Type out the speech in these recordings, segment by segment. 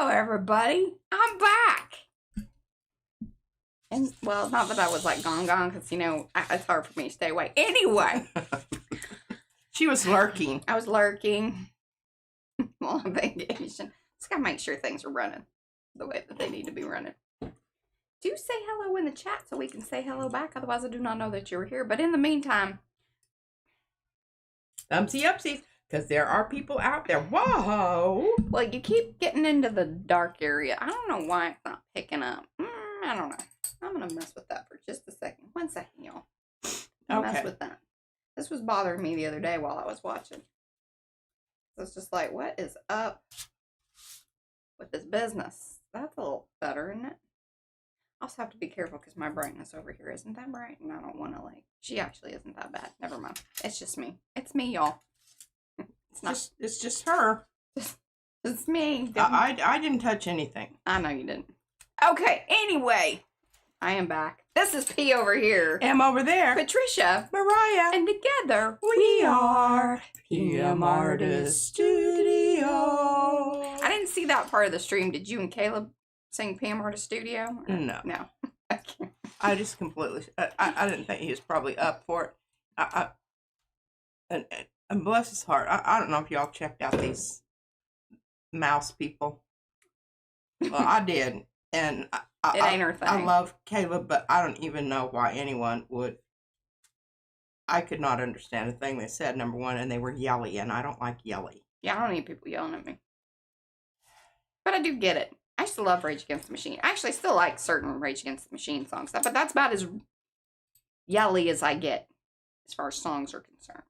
Hello, everybody. I'm back. And, well, not that I was, like, gone, because, you know, it's hard for me to stay away. Anyway. She was lurking. I was lurking. Well, on vacation. Just gotta make sure things are running the way that they need to be running. Do say hello in the chat so we can say hello back. Otherwise, I do not know that you're here. But in the meantime. Thumbsy upsies. Because there are people out there. Whoa! Well, you keep getting into the dark area. I don't know why it's not picking up. I don't know. I'm going to mess with that for just a second. 1 second, y'all. Mess with that. This was bothering me the other day while I was watching. So it's just like, what is up with this business? That's a little better, isn't it? I also have to be careful because my brightness over here isn't that bright. And I don't want to, like, she actually isn't that bad. Never mind. It's just me. It's me, y'all. It's just her. It's me. I didn't touch anything. I know you didn't. Okay, anyway. I am back. This is P over here. M over there. Patricia. Mariah. And together we are PM Artist Studio. I didn't see that part of the stream. Did you and Caleb sing PM Artist Studio? No. No. Okay. I just completely, I didn't think he was probably up for it. And bless his heart, I don't know if y'all checked out these mouse people. Well, I did. And it ain't her thing. I love Caleb, but I don't even know why anyone would. I could not understand a thing they said, number one, and they were yelly, and I don't like yelly. Yeah, I don't need people yelling at me. But I do get it. I used to love Rage Against the Machine. I actually still like certain Rage Against the Machine songs, but that's about as yelly as I get as far as songs are concerned.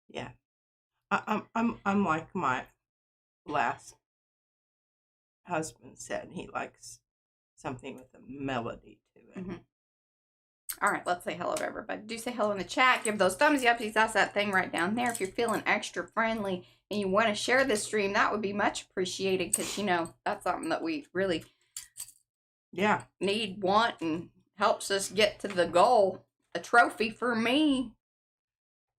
Yeah. I'm like my last husband said, he likes something with a melody to it. Mm-hmm. All right, let's say hello to everybody. Do say hello in the chat. Give those thumbs upsies. That's that thing right down there. If you're feeling extra friendly and you want to share this stream, that would be much appreciated because, you know, that's something that we really need, want, and helps us get to the goal. A trophy for me.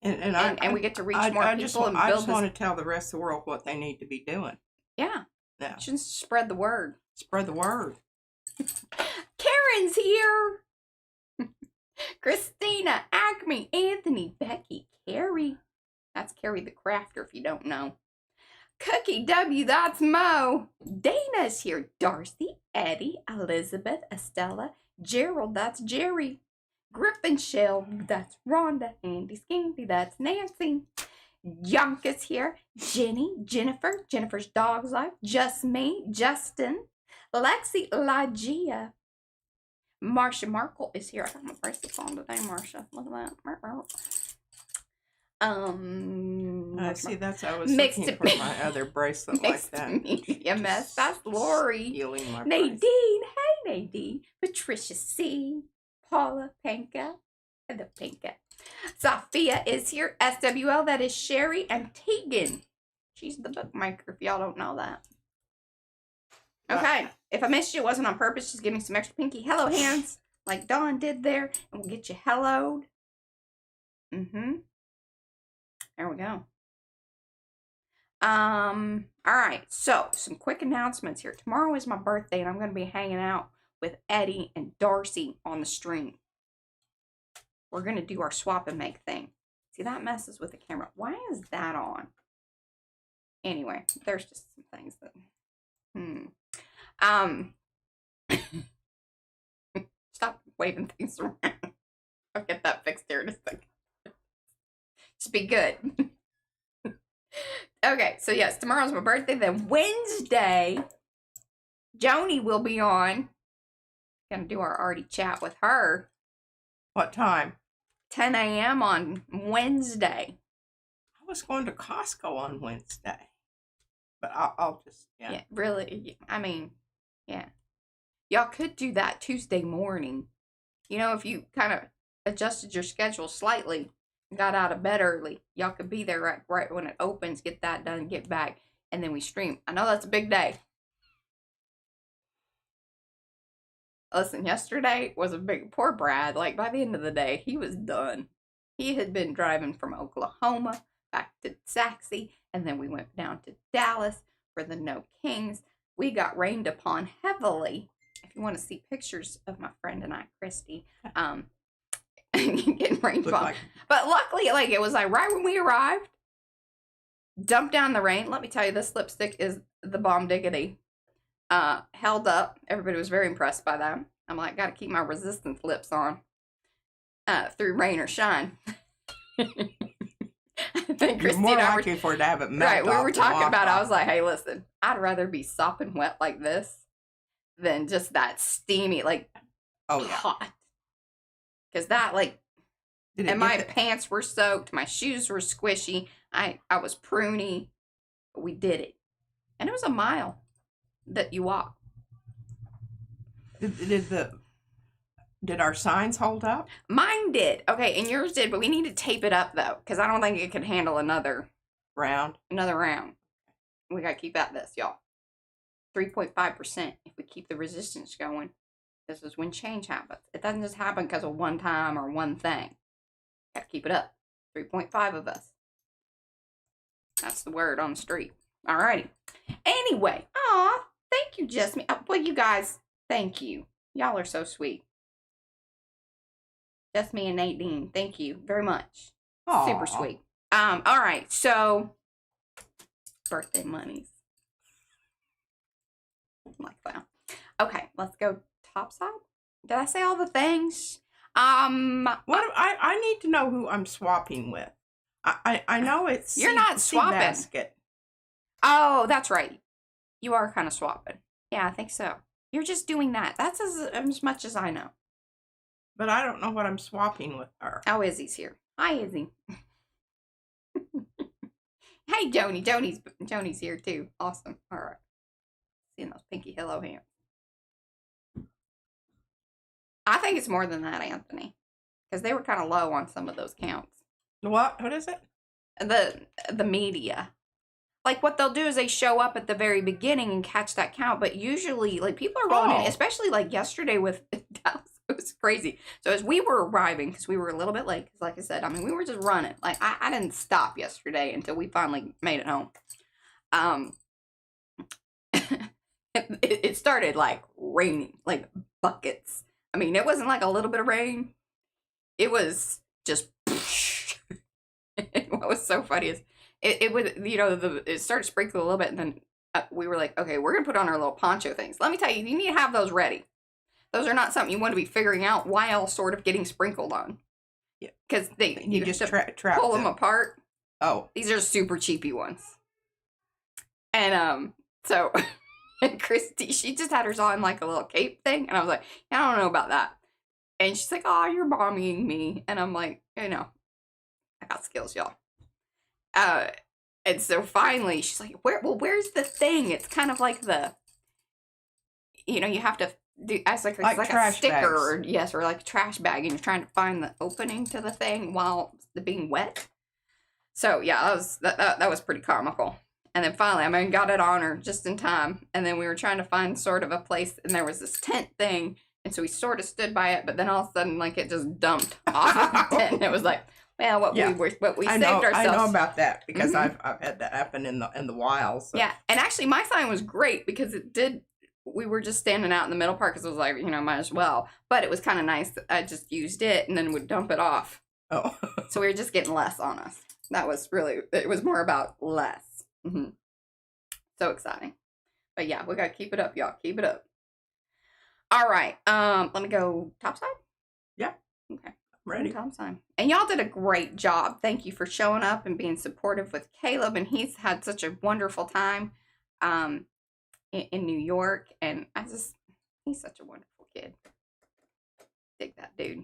And we get to reach more people and build. I just want to tell the rest of the world what they need to be doing. Yeah. Yeah. Just spread the word. Spread the word. Karen's here. Christina, Acme, Anthony, Becky, Carrie. That's Carrie the Crafter if you don't know. Cookie W, that's Mo. Dana's here. Darcy, Eddie, Elizabeth, Estella, Gerald, that's Jerry. Griffin Shell, that's Rhonda. Andy Skinky, that's Nancy. Yonka's here. Jenny, Jennifer, Jennifer's Dog's Life. Just Me, Justin. Lexi, Lagia. Marsha Markle is here. I got my bracelets on today, Marsha. Look at that. I see, that's I was looking for my other bracelet like that. Media mess. That's Lori. Nadine. Hey, Nadine. Patricia C. Paula Panka. Hello, Panka. Sophia is here. SWL, that is Sherry. And Tegan. She's the bookmaker, if y'all don't know that. Okay. If I missed you, it wasn't on purpose. Just give me some extra pinky hello hands like Dawn did there. And we'll get you helloed. There we go. All right. So, some quick announcements here. Tomorrow is my birthday, and I'm going to be hanging out with Eddie and Darcy on the stream. We're going to do our swap and make thing. See, that messes with the camera. Why is that on? Anyway, there's just some things that... Stop waving things around. I'll get that fixed here in a second. Just be good. Okay, so yes, tomorrow's my birthday. Then Wednesday, Joni will be on. Gonna do our Arty chat with her. What time? 10 a.m. on Wednesday. I was going to Costco on Wednesday. But I'll just, Yeah, really. I mean, yeah. Y'all could do that Tuesday morning. You know, if you kind of adjusted your schedule slightly, got out of bed early, y'all could be there right when it opens, get that done, get back, and then we stream. I know that's a big day. Listen, yesterday was a big, poor Brad, like by the end of the day, he was done. He had been driving from Oklahoma back to Saxe, and then we went down to Dallas for the No Kings. we got rained upon heavily. If you want to see pictures of my friend and I, Christy, getting rained upon. But luckily, like, it was like right when we arrived, dumped down the rain. Let me tell you, this lipstick is the bomb diggity. Held up. Everybody was very impressed by that. I'm like, gotta keep my resistance lips on through rain or shine. I think You're more likely for it to have it melt. Right, we were talking about it. I was like, hey, listen, I'd rather be sopping wet like this than just that steamy, like, hot. Because that, like, and my pants were soaked, my shoes were squishy, I was pruny, but we did it. And it was a mile that you walk. Did our signs hold up? Mine did. Okay, and yours did, but we need to tape it up, though, because I don't think it could handle another round. We got to keep at this, y'all. 3.5% if we keep the resistance going. This is when change happens. It doesn't just happen because of one time or one thing. Got to keep it up. 3.5 of us. That's the word on the street. Alrighty. Anyway. Aw, thank you, Jasmine. Well, you guys, thank you. Y'all are so sweet. Just me and Nadine. Thank you very much. Aww. Super sweet. All right. So, birthday monies. Like that. Okay, let's go topside. Did I say all the things? What I need to know who I'm swapping with. I know it's you're not swapping. Basket. Oh, that's right. You are kind of swapping. Yeah, I think so. You're just doing that. That's as much as I know. But I don't know what I'm swapping with her. Oh, Izzy's here. Hi, Izzy. Hey, Joni. Joni's here, too. Awesome. All right. Seeing those pinky hello hands. I think it's more than that, Anthony. Because they were kind of low on some of those counts. What? What is it? The media. Like, what they'll do is they show up at the very beginning and catch that count. But usually, like, people are rolling in. Especially, like, yesterday with Dallas. It was crazy. So as we were arriving, because we were a little bit late, because like I said, I mean, we were just running. Like, I didn't stop yesterday until we finally made it home. It started, like, raining, like, buckets. I mean, it wasn't like a little bit of rain. It was just... What was so funny is, it was, you know, it started sprinkling a little bit, and then we were like, okay, we're going to put on our little poncho things. Let me tell you, you need to have those ready. Those are not something you want to be figuring out while sort of getting sprinkled on. Yeah. Because you just pull them apart. Oh. These are super cheapy ones. And so and Christy, she just had hers on like a little cape thing. And I was like, I don't know about that. And she's like, oh, you're bombing me. And I'm like, you know, I got skills, y'all. And so finally she's like, where's the thing? It's kind of like the, you know, you have to as like a sticker, or yes, or like a trash bag, and you're trying to find the opening to the thing while being wet. So yeah, that was pretty comical. And then finally, I mean, got it on her just in time. And then we were trying to find sort of a place, and there was this tent thing, and so we sort of stood by it. But then all of a sudden, like, it just dumped off of the tent, and it was like, well, we saved ourselves. I know about that because I've had that happen in the wild. So. Yeah, and actually, my sign was great because it did. We were just standing out in the middle part because it was like, you know, might as well. But it was kind of nice. I just used it and then would dump it off. Oh. So we were just getting less on us. That was really, it was more about less. Mm-hmm. So exciting. But yeah, we got to keep it up, y'all. Keep it up. All right. Let me go topside. Yeah. Okay. I'm ready. Topside. And y'all did a great job. Thank you for showing up and being supportive with Caleb. And he's had such a wonderful time. In New York, and he's such a wonderful kid. Dig that dude.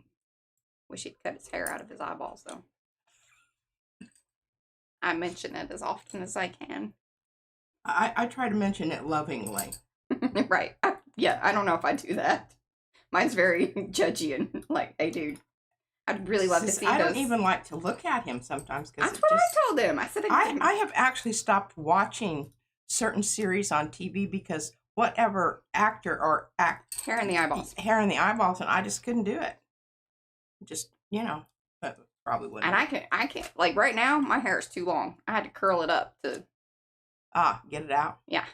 Wish he'd cut his hair out of his eyeballs, though. I mention it as often as I can. I try to mention it lovingly. Right. Yeah, I don't know if I do that. Mine's very judgy and like, hey, dude, I'd really love to see I those. don't even like to look at him sometimes. That's what I told him. I said, I have actually stopped watching certain series on TV because whatever actor or hair in the eyeballs, and I just couldn't do it. Just, you know, probably wouldn't. And I can't, like right now, my hair is too long. I had to curl it up to get it out. Yeah.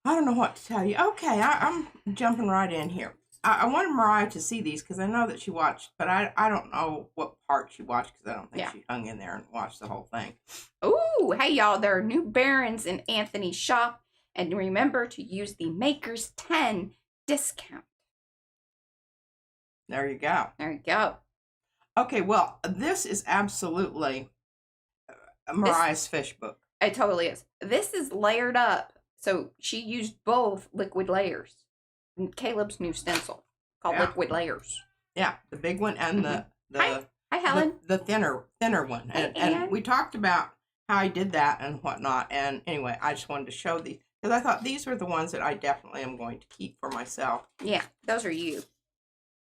I don't know what to tell you. Okay, I'm jumping right in here. I wanted Mariah to see these because I know that she watched, but I don't know what part she watched because I don't think Yeah. she hung in there and watched the whole thing. Ooh, hey y'all, there are new Barons in Anthony's shop, and remember to use the Makers 10 discount. There you go. There you go. Okay, well, this is absolutely Mariah's fish book. It totally is. This is layered up, so she used both liquid layers. And Caleb's new stencil called Liquid Layers. Yeah, the big one and the Hi, Helen. The thinner one. And we talked about how I did that and whatnot. And anyway, I just wanted to show these because I thought these were the ones that I definitely am going to keep for myself. Yeah, those are you.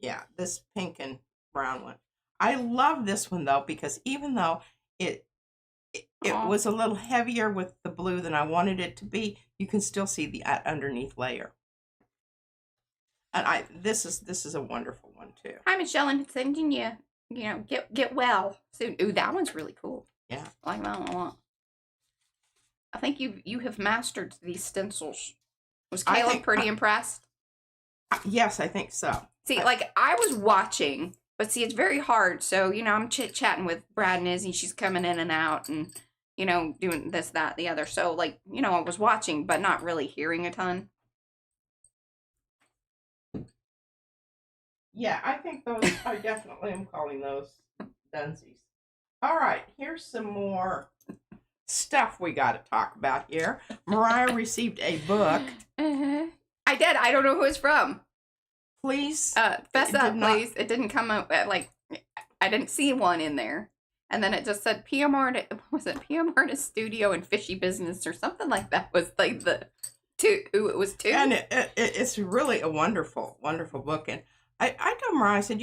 Yeah, this pink and brown one. I love this one though because even though it was a little heavier with the blue than I wanted it to be, you can still see the underneath layer. And this is a wonderful one too. Hi, Michelle, and sending you get well soon. Ooh, that one's really cool. Yeah, I like that one a lot. I think you have mastered these stencils. Was Caleb pretty impressed? Yes, I think so. See, like I was watching, but see, it's very hard. So I'm chit-chatting with Brad and Izzy. She's coming in and out, and doing this, that, the other. So like I was watching, but not really hearing a ton. Yeah, I think those, I definitely am calling those dunsies. All right, here's some more stuff we got to talk about here. Mariah received a book. I did. I don't know who it's from. Please. Fess up, please. It didn't come up, like, I didn't see one in there. And then it just said PM Artist Studio and Fishy Business or something like that was like the two. Ooh, it was two. And it's really a wonderful, wonderful book. And I told Mariah, I said,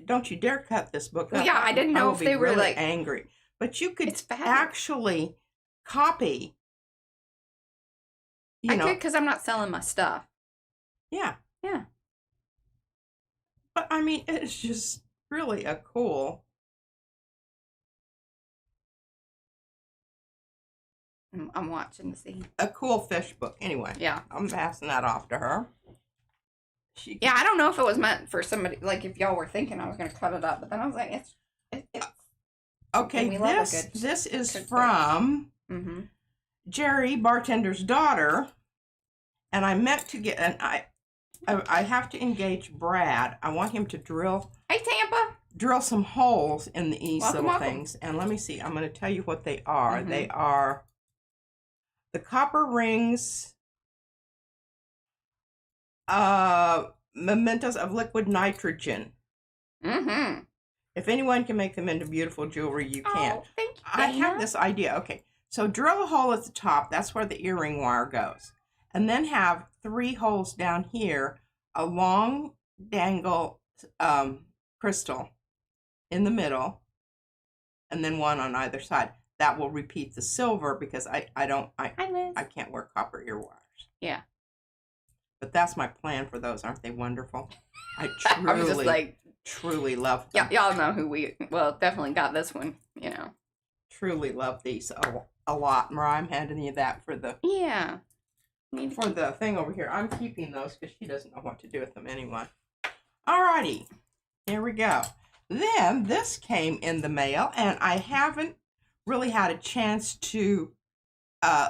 don't you dare cut this book up. Yeah, I didn't know if they were really like angry. But you could actually copy. I could because I'm not selling my stuff. Yeah. Yeah. But I mean, it's just really a cool. I'm watching to see. A cool fish book. Anyway. Yeah. I'm passing that off to her. Yeah, I don't know if it was meant for somebody, like if y'all were thinking I was going to cut it up, but then I was like, it's okay, this is from Jerry, bartender's daughter, and I meant to get, and I have to engage Brad. I want him to drill. Hey, Tampa. Drill some holes in these welcome. Things, and let me see. I'm going to tell you what they are. They are the copper rings. Mementos of liquid nitrogen. If anyone can make them into beautiful jewelry, you can. Thank you, I have this idea. Okay, so drill a hole at the top. That's where the earring wire goes. And then have 3 holes down here, a long dangle crystal in the middle, and then one on either side. That will repeat the silver because I can't wear copper ear wires. Yeah. But that's my plan for those. Aren't they wonderful? I was just like, truly love them. Yeah, y'all know who definitely got this one, Truly love these a lot. Mariah, I'm handing you that for the for the thing over here. I'm keeping those because she doesn't know what to do with them anyway. Alrighty, here we go. Then this came in the mail, and I haven't really had a chance to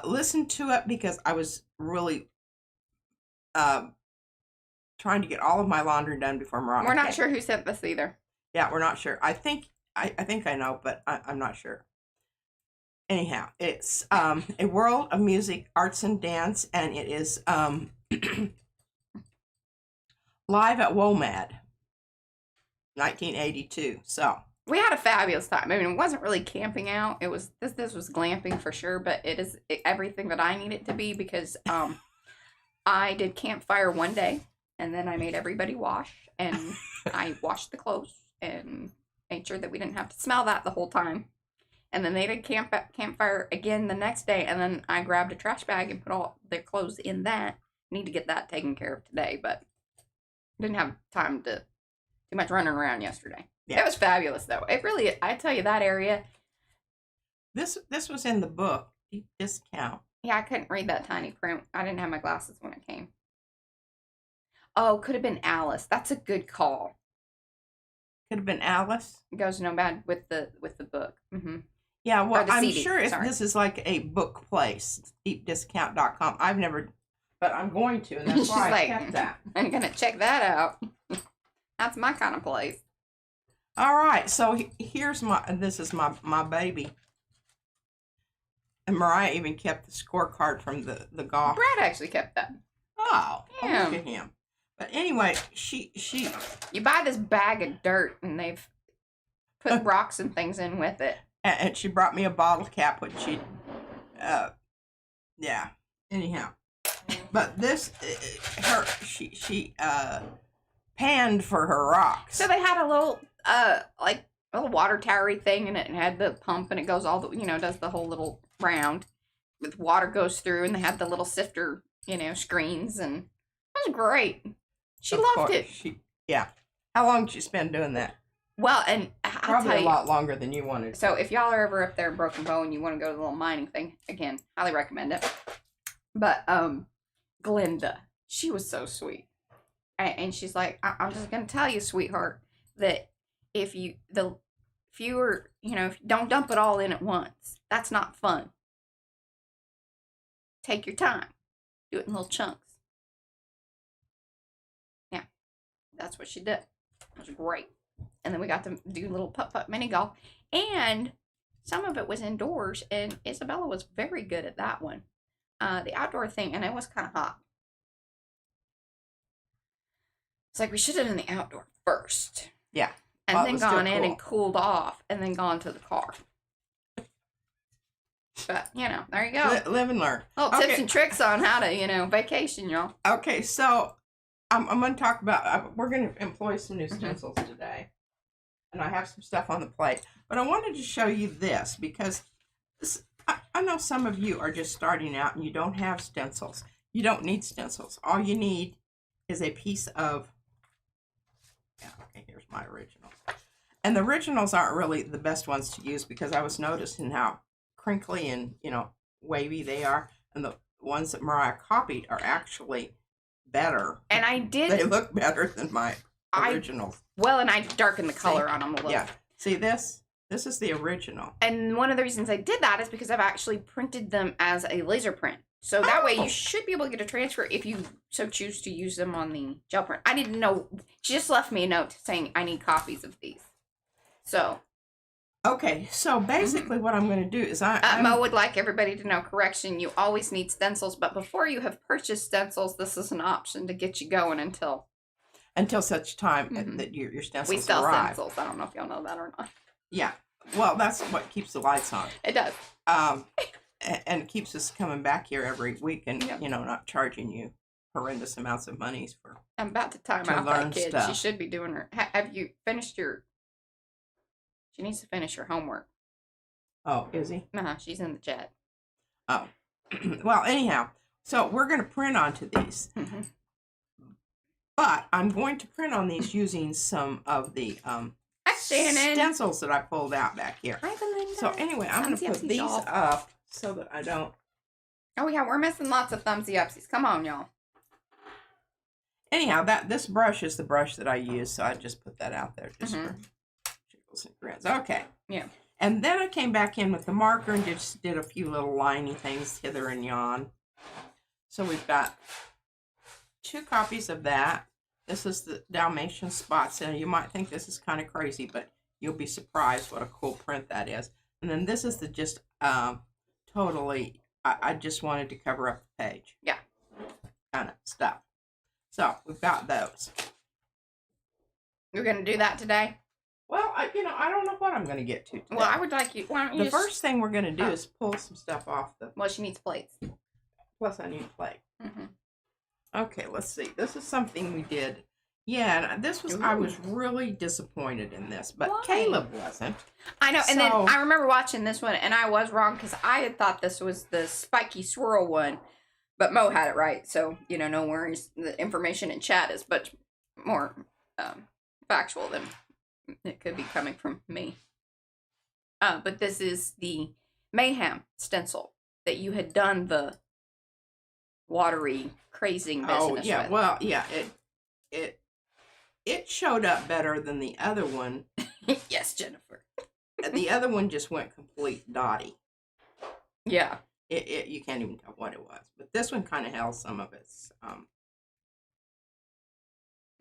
listen to it because I was really trying to get all of my laundry done before Mariah. We're not sure who sent this either. Yeah, we're not sure. I think I know, but I'm not sure. Anyhow, it's a world of music, arts, and dance, and it is live at WOMAD, 1982. So we had a fabulous time. I mean, it wasn't really camping out. It was this was glamping for sure, but it is everything that I need it to be because I did campfire one day, and then I made everybody wash, and I washed the clothes and made sure that we didn't have to smell that the whole time. And then they did campfire again the next day, and then I grabbed a trash bag and put all their clothes in that. Need to get that taken care of today, but didn't have time to too much running around yesterday. Yeah. It was fabulous, though. It really, I tell you, that area. This was in the book, deep discount. Yeah, I couldn't read that tiny print. I didn't have my glasses when it came. Oh, could have been Alice. That's a good call. Could have been Alice. It goes no bad with the book. Yeah, well, I'm CD, sure if sorry. this is like a book place, deepdiscount.com. I've never, but I'm going to, and that's why I kept that. I'm going to check that out. That's my kind of place. All right, so here's this is my baby. And Mariah even kept the scorecard from the golf. Brad actually kept that. Oh, yeah. Look at him. But anyway, she. You buy this bag of dirt, and they've put rocks and things in with it. And she brought me a bottle cap, which she, yeah. Anyhow, but this, she panned for her rocks. So they had a little, like a little water towery thing in it, and had the pump, and it goes all the, does the whole little round, with water goes through, and they had the little sifter, screens, and it was great. She loved it. Yeah. How long did she spend doing that? Well, and probably a lot longer than you wanted. So if y'all are ever up there in Broken Bow and you want to go to the little mining thing, again, highly recommend it. But Glenda, she was so sweet, and she's like, I'm just gonna tell you, sweetheart, that if you don't dump it all in at once. That's not fun. Take your time. Do it in little chunks. Yeah, that's what she did. It was great. And then we got to do a little putt-putt mini golf. And some of it was indoors, and Isabella was very good at that one. The outdoor thing, and it was kind of hot. It's like we should have done the outdoor first. Yeah. And then gone in and cooled off, and then gone to the car. But, there you go. Live and learn. Tips and tricks on how to, vacation, y'all. Okay, so I'm going to talk about, we're going to employ some new stencils today. And I have some stuff on the plate. But I wanted to show you this because I know some of you are just starting out and you don't have stencils. You don't need stencils. All you need is a piece of, here's my original. And the originals aren't really the best ones to use because I was noticing how crinkly and, wavy they are. And the ones that Mariah copied are actually better. And I did. They look better than my originals. And I darkened the color on them a little. Yeah. See this? This is the original. And one of the reasons I did that is because I've actually printed them as a laser print. So that way you should be able to get a transfer if you so choose to use them on the gel print. I didn't know. She just left me a note saying I need copies of these. So. Okay, so basically what I'm going to do is Mo would like everybody to know, correction, you always need stencils, but before you have purchased stencils, this is an option to get you going until such time that your stencils we sell arrive. Stencils. I don't know if y'all know that or not. Yeah, well, that's what keeps the lights on. It does. And it keeps us coming back here every week and, not charging you horrendous amounts of money for. I'm about to time out that kid. Stuff. She should be doing her. Have you finished your? She needs to finish her homework. Oh, is he? She's in the chat. Oh, well, anyhow, so we're going to print onto these. But I'm going to print on these using some of the stencils that I pulled out back here. Hi, Belinda. So anyway, I'm going to put these up so that I don't. Oh yeah, we're missing lots of thumbsy-upsies. Come on, y'all. Anyhow, this brush is the brush that I use, so I just put that out there just for jiggles and grins. Okay. Yeah. And then I came back in with the marker and just did a few little liney things hither and yon. So we've got 2 copies of that. This is the Dalmatian spots, and you might think this is kind of crazy, but you'll be surprised what a cool print that is. And then this is the just totally, I just wanted to cover up the page. Yeah. Kind of stuff. So we've got those. You're going to do that today? Well, I don't know what I'm going to get to today. Well, I would like you. Why don't you the first thing we're going to do is pull some stuff off the. Well, she needs plates. Plus, I need a plate. Okay, let's see. This is something we did. Yeah, and this was. I was really disappointed in this, but Why? Caleb wasn't. I know, and then I remember watching this one, and I was wrong because I had thought this was the spiky swirl one, but Mo had it right. So no worries. The information in chat is much more factual than it could be coming from me. But this is the Mayhem stencil that you had done the watery crazing business. Oh yeah, with. well yeah, it showed up better than the other one. Yes, Jennifer. The other one just went complete dotty. Yeah. You can't even tell what it was, but this one kind of held some of its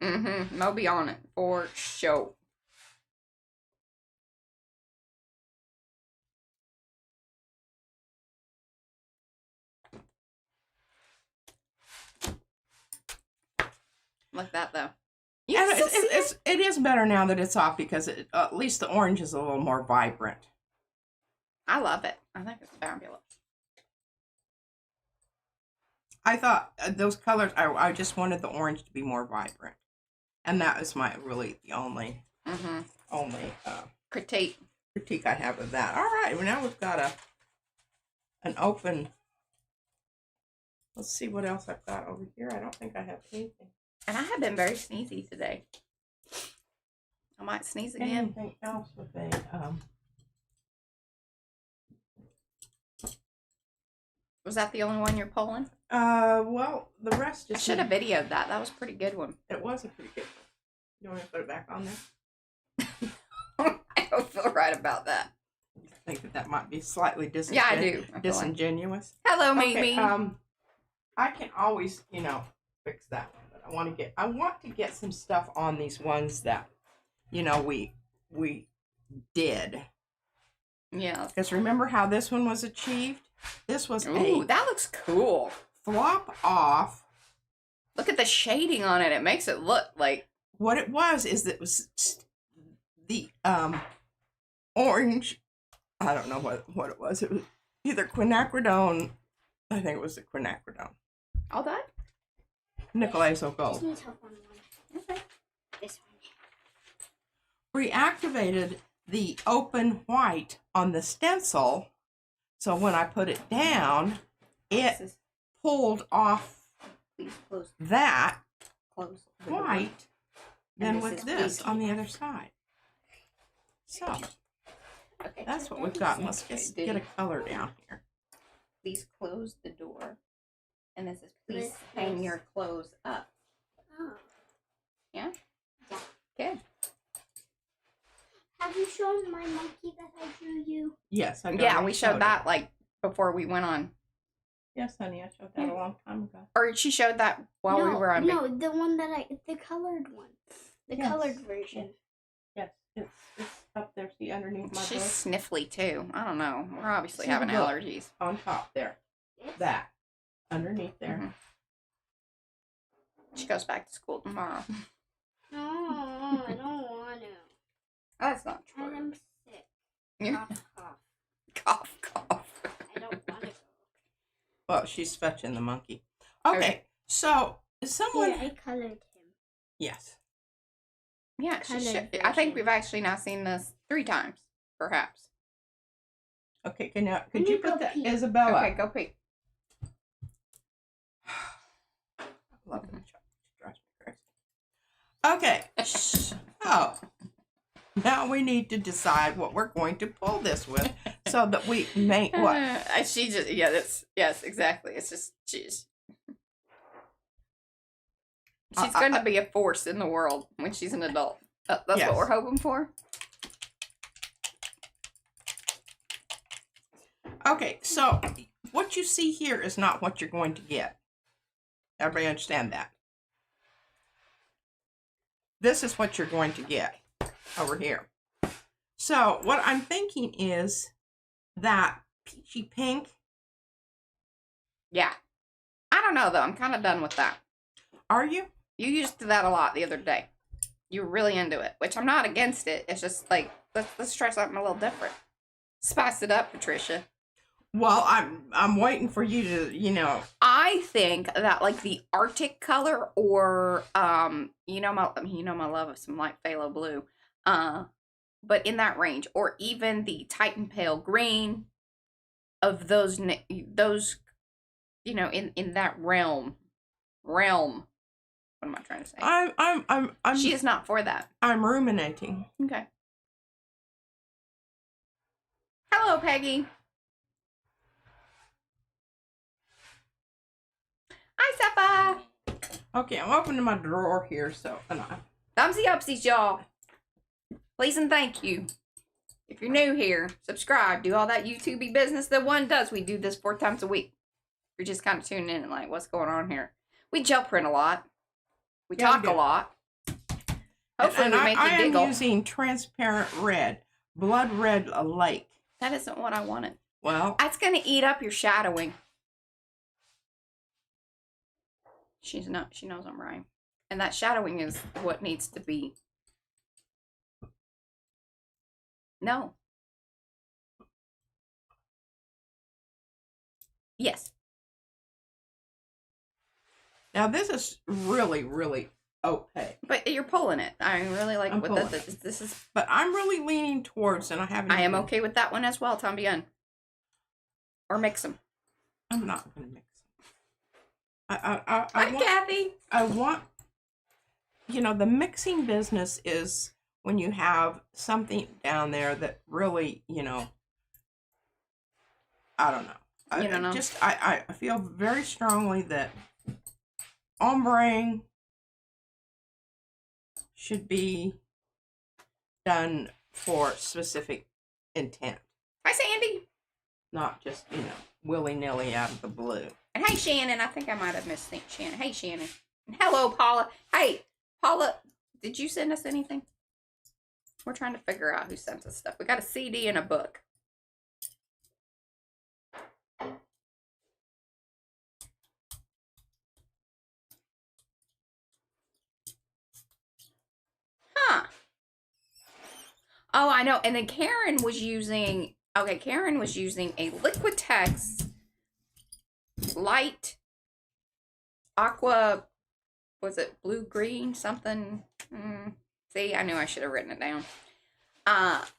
Moby on it for sure. Like that though. Yes, it is better now that it's off because at least the orange is a little more vibrant. I love it. I think it's fabulous. I thought those colors. I just wanted the orange to be more vibrant, and that is really the only critique I have of that. All right, well now we've got an open. Let's see what else I've got over here. I don't think I have anything. And I have been very sneezy today. I might sneeze again. Anything else with a Was that the only one you're pulling? Well, the rest just... I should have videoed that. That was a pretty good one. It was a pretty good one. You want me to put it back on there? I don't feel right about that. I think that might be slightly Yeah, I do. disingenuous. Hello, okay, Mimi. I can always, fix that one. But I want to get some stuff on these ones that, we did. Yeah. Because remember how this one was achieved? This was that looks cool. Flop off. Look at the shading on it. It makes it look like... What it was is that it was the orange. I don't know what it was. It was either quinacridone. I think it was the quinacridone. All that? Nickel gold. Okay. This one. Reactivated the open white on the stencil. So when I put it down, it pulled off that white, then with this on the other side. So that's what we've got. Let's just get a color down here. Please close the door. And this is please hang your clothes up. Oh. Yeah? Yeah. Good. Have you shown my monkey that I drew you? Yes, I Yeah, we showed that like before we went on. Yes, honey, I showed that a long time ago. Or she showed that while we were on. No, the one the colored one. The colored version. Yes, it's up there. See underneath my book. She's sniffly too. I don't know. We're obviously having allergies. On top there. Yes. That. Underneath there. Mm-hmm. She goes back to school tomorrow. No, I don't want to. That's not true. I'm sick. Cough, cough. Cough, cough. I don't want to go. Well, she's fetching the monkey. Okay, so someone... Yeah, I colored him. Yes. Yeah, I think we've actually now seen this 3 times, perhaps. Okay, could you put that, Isabella? Okay, go pee. Love it. Drives me crazy. Okay, so now we need to decide what we're going to pull this with so that we make what? She just, yes, exactly. It's just, she's going to be a force in the world when she's an adult. That's what we're hoping for. Okay, so what you see here is not what you're going to get. Everybody understand that? This is what you're going to get over here. So what I'm thinking is that peachy pink. Yeah. I don't know, though. I'm kind of done with that. Are you? You used that a lot the other day. You were really into it, which I'm not against it. It's just like, let's try something a little different. Spice it up, Patricia. Well, I'm waiting for you to, I think that like the Arctic color or my love of some light phthalo blue, but in that range, or even the Titan pale green of those in that realm. What am I trying to say? I'm She is not for that. I'm ruminating. Okay. Hello, Peggy. Hi, Sapphire. Okay, I'm opening my drawer here, so Thumbsy upsies, y'all. Please and thank you. If you're new here, subscribe. Do all that YouTubey business that one does. We do this 4 times a week. You're just kind of tuning in and like, what's going on here? We gel print a lot. We talk a lot. Hopefully we make you giggle. I am using transparent red. Blood red lake. That isn't what I wanted. Well. That's going to eat up your shadowing. She knows I'm right. And that shadowing is what needs to be. No. Yes. Now this is really, really opaque. But you're pulling it. I really like what this is. But I'm really leaning towards, and I am okay with that one as well, Tom Bien. Or mix them. I'm not going to mix them. Hi, Kathy. I want, the mixing business is when you have something down there that really, I don't know. You don't know? I feel very strongly that ombre should be done for specific intent. Hi, Sandy. Not just, willy-nilly out of the blue. And hey, Shannon. I think I might have missed Shannon. Hey, Shannon. And hello, Paula. Hey, Paula, did you send us anything? We're trying to figure out who sent us stuff. We got a CD and a book. Huh. Oh, I know. And then Karen was using a Liquitex light aqua, was it blue green something? See, I knew I should have written it down. That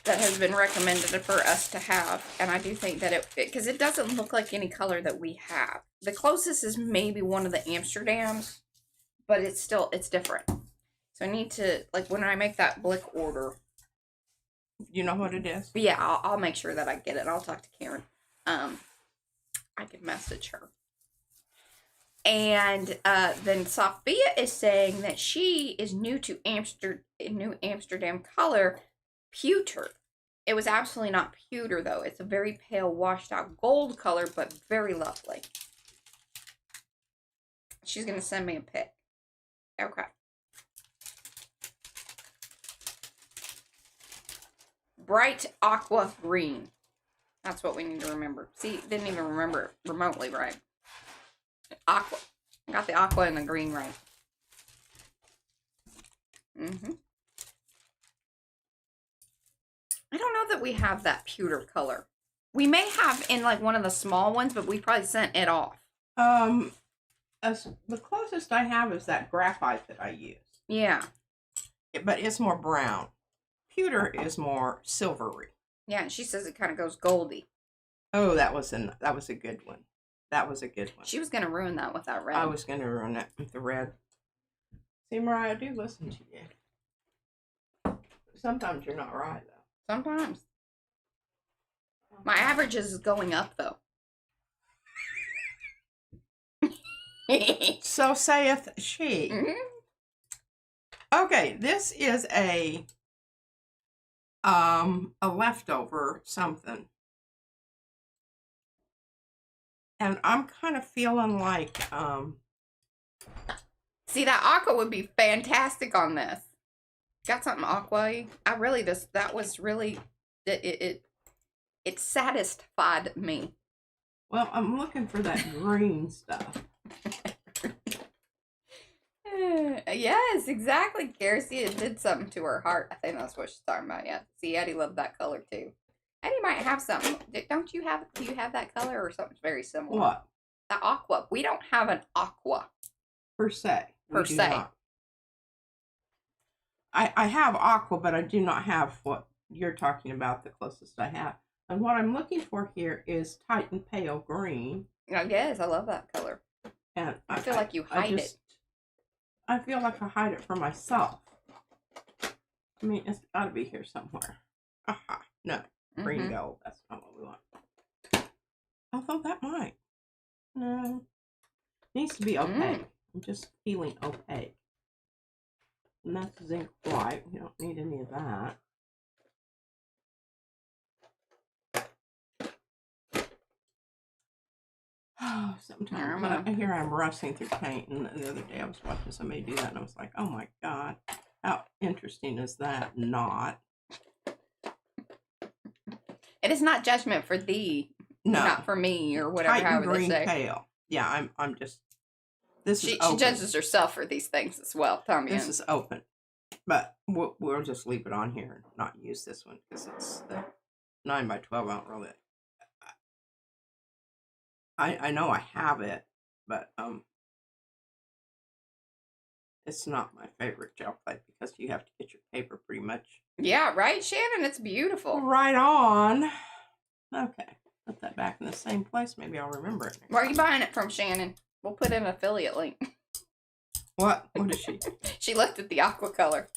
has been recommended for us to have, and I do think that because it doesn't look like any color that we have. The closest is maybe one of the Amsterdams, but it's different. So I need to, like, when I make that Blick order. You know what it is? Yeah, I'll make sure that I get it. I'll talk to Karen. I can message her. And then Sophia is saying that she is new to Amsterdam color, pewter. It was absolutely not pewter, though. It's a very pale, washed out gold color, but very lovely. She's going to send me a pic. Okay. Bright aqua green. That's what we need to remember. See, didn't even remember it remotely right. Aqua. I got the aqua and the green right. I don't know that we have that pewter color. We may have in like one of the small ones, but we probably sent it off. The closest I have is that graphite that I use. Yeah. But it's more brown. Pewter is more silvery. Yeah, and she says it kind of goes goldy. Oh, that was a good one. That was a good one. She was going to ruin that with that red. I was going to ruin it with the red. See, Mariah, I do listen to you. Sometimes you're not right, though. Sometimes. My average is going up, though. So saith she. Okay, this is a leftover something. And I'm kind of feeling like, see, that aqua would be fantastic on this. Got something aqua-y? That was really, it satisfied me. Well, I'm looking for that green stuff. Yes, exactly. Garcia, it did something to her heart. I think that's what she's talking about. Yeah. See, Eddie loved that color too. Eddie might have something. Do you have that color or something very similar? What? The aqua. We don't have an aqua. Per se. Per se. Not. I have aqua, but I do not have what you're talking about, the closest I have. And what I'm looking for here is Titan Pale Green. I guess. I love that color. And I feel like you hide it. I feel like I hide it from myself. I mean, it's got to be here somewhere. Aha. No. Green gold. That's not what we want. Although that might. No. Needs to be opaque. I'm just feeling opaque. And that's zinc white. We don't need any of that. Oh, sometimes here I'm rustling through paint, and the other day I was watching somebody do that, and I was like, oh my God, how interesting is that? Not. It is not judgment for thee. No. Not for me or whatever. Titan green tail. Yeah, I'm just. She judges herself for these things as well. Tell me. This is open, but we'll just leave it on here and not use this one because it's the 9x12. I don't really. I know I have it, but it's not my favorite gel plate because you have to get your paper pretty much. Yeah, right, Shannon. It's beautiful. Right on. Okay, put that back in the same place. Maybe I'll remember it. Where are you buying it from, Shannon? We'll put in an affiliate link. What? What is she? She looked at the aqua color.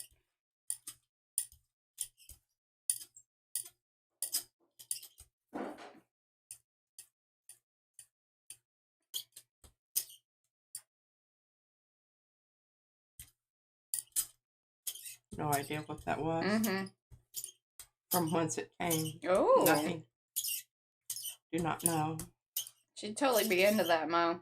No idea what that was. From whence it came. Oh. Nothing. Do not know. She'd totally be into that, Mo.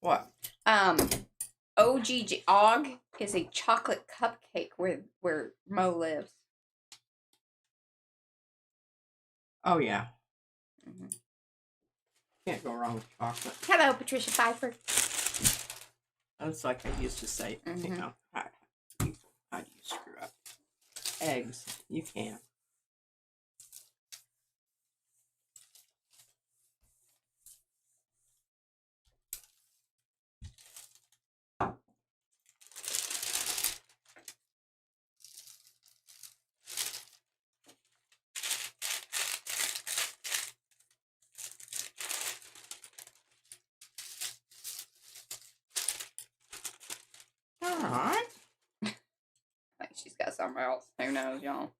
What? OGG Og is a chocolate cupcake where Mo lives. Oh yeah. Can't go wrong with chocolate. Hello, Patricia Pfeiffer. That's like I used to say, you know, how do you screw up eggs? You can. Alright. I think she's got somewhere else. Who knows, y'all?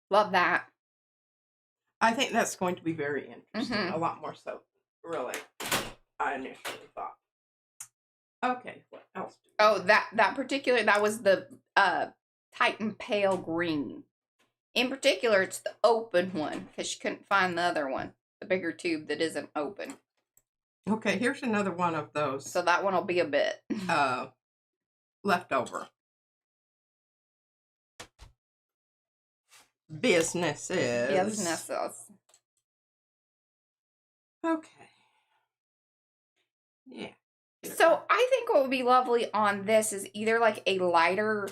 Love that. I think that's going to be very interesting. A lot more so, really, I initially thought. Okay, what else? That particular, that was the Titan Pale Green. In particular, it's the open one, because she couldn't find the other one. The bigger tube that isn't open. Okay, here's another one of those. So that one will be a bit. Leftover. Businesses. Okay. Yeah. So I think what would be lovely on this is either like a lighter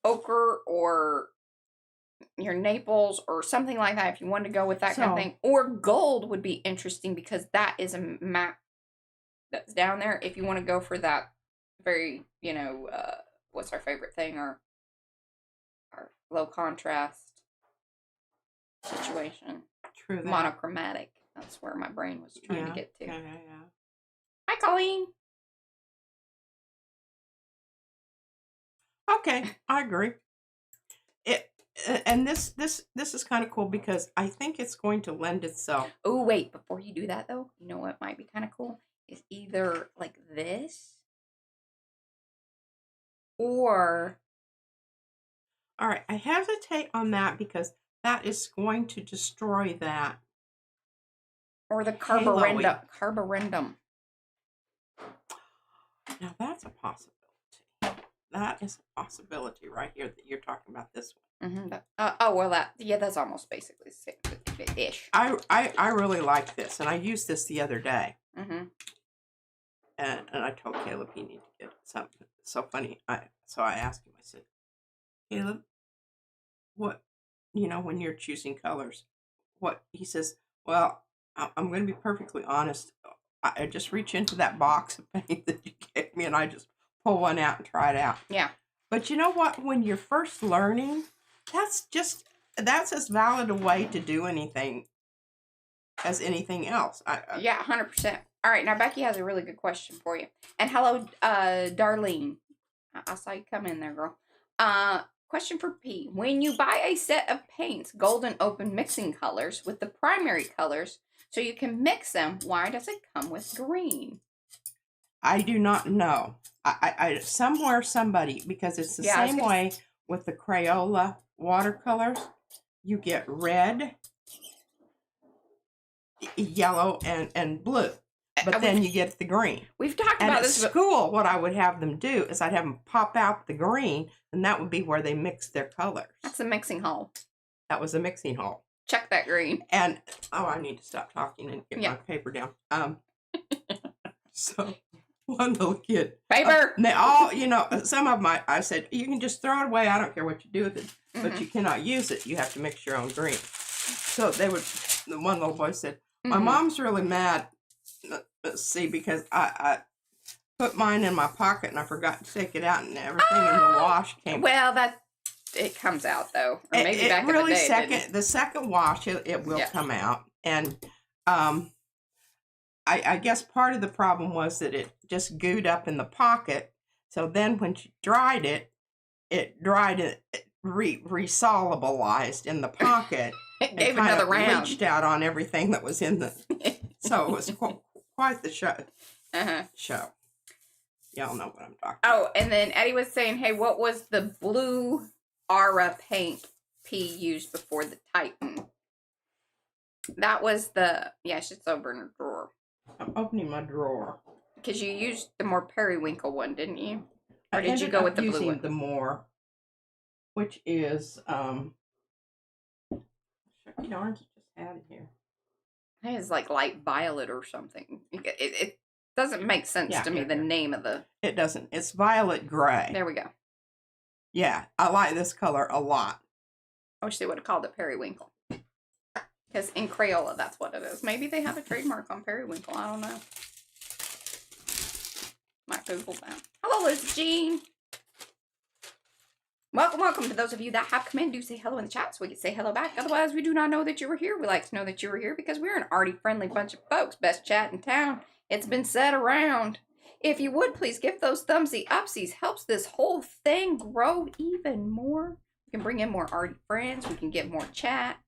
ochre or your Naples or something like that if you wanted to go with that kind of thing. Or gold would be interesting because that is a map that's down there. If you want to go for that very, you know, what's our favorite thing? Our low contrast situation. True that. Monochromatic. That's where my brain was trying to get to. Yeah. Hi, Colleen. Okay, I agree. And this is kind of cool because I think it's going to lend itself. Oh, wait, before you do that though, you know what might be kind of cool? Is either like this or... All right, I hesitate on that because that is going to destroy that. Or the carborundum. Now that's a possibility. That is a possibility right here that you're talking about this one. That's almost basically the same ish. I really like this, and I used this the other day. Mm-hmm. And I told Caleb he needed to get something. So funny. So I asked him. I said, Caleb, what, when you're choosing colors, what? He says, well, I'm going to be perfectly honest. I just reach into that box of paint that you gave me, and I just pull one out and try it out. Yeah. But you know what? When you're first learning, that's as valid a way to do anything as anything else. Yeah, 100%. All right, now Becky has a really good question for you. And hello, Darlene. I saw you come in there, girl. question for P. When you buy a set of paints, golden open mixing colors with the primary colors so you can mix them, why does it come with green? I do not know. I somewhere somebody, because it's the same way with the Crayola watercolors. You get red, yellow, and blue. But then you get the green. We've talked about this. At school, what I would have them do is I'd have them pop out the green, and that would be where they mix their colors. That's a mixing hole. That was a mixing hole. Check that green. And, I need to stop talking and get my paper down. So, one little kid. Paper! They all, some of them, I said, you can just throw it away. I don't care what you do with it. But you cannot use it. You have to mix your own green. So, the one little boy said, my mom's really mad. Let's see, because I put mine in my pocket and I forgot to take it out, and everything in the wash came. Well, it comes out though, or maybe back really in the day. The second wash, it will come out, and I guess part of the problem was that it just gooed up in the pocket. So then when she dried it, resolubilized in the pocket. It gave another round. Reached out on everything that was in the. So it was quite the show. Show. Y'all know what I'm talking about. Oh, and then Eddie was saying, hey, what was the blue Aura paint P used before the Titan? That was it's over in her drawer. I'm opening my drawer. Because you used the more periwinkle one, didn't you? Or did you go with the blue one? Using the more, which is, Shucky darns, it just had it here. I think it's like light violet or something. It doesn't make sense to me, the name of the... It doesn't. It's violet gray. There we go. Yeah, I like this color a lot. I wish they would have called it periwinkle. Because in Crayola, that's what it is. Maybe they have a trademark on periwinkle. I don't know. Might Google that. Hello, Liz Jean. Welcome to those of you that have come in. Do say hello in the chat so we can say hello back. Otherwise, we do not know that you were here. We like to know that you were here because we're an arty-friendly bunch of folks. Best chat in town. It's been said around. If you would, please give those thumbsy upsies. Helps this whole thing grow even more. We can bring in more arty friends. We can get more chat.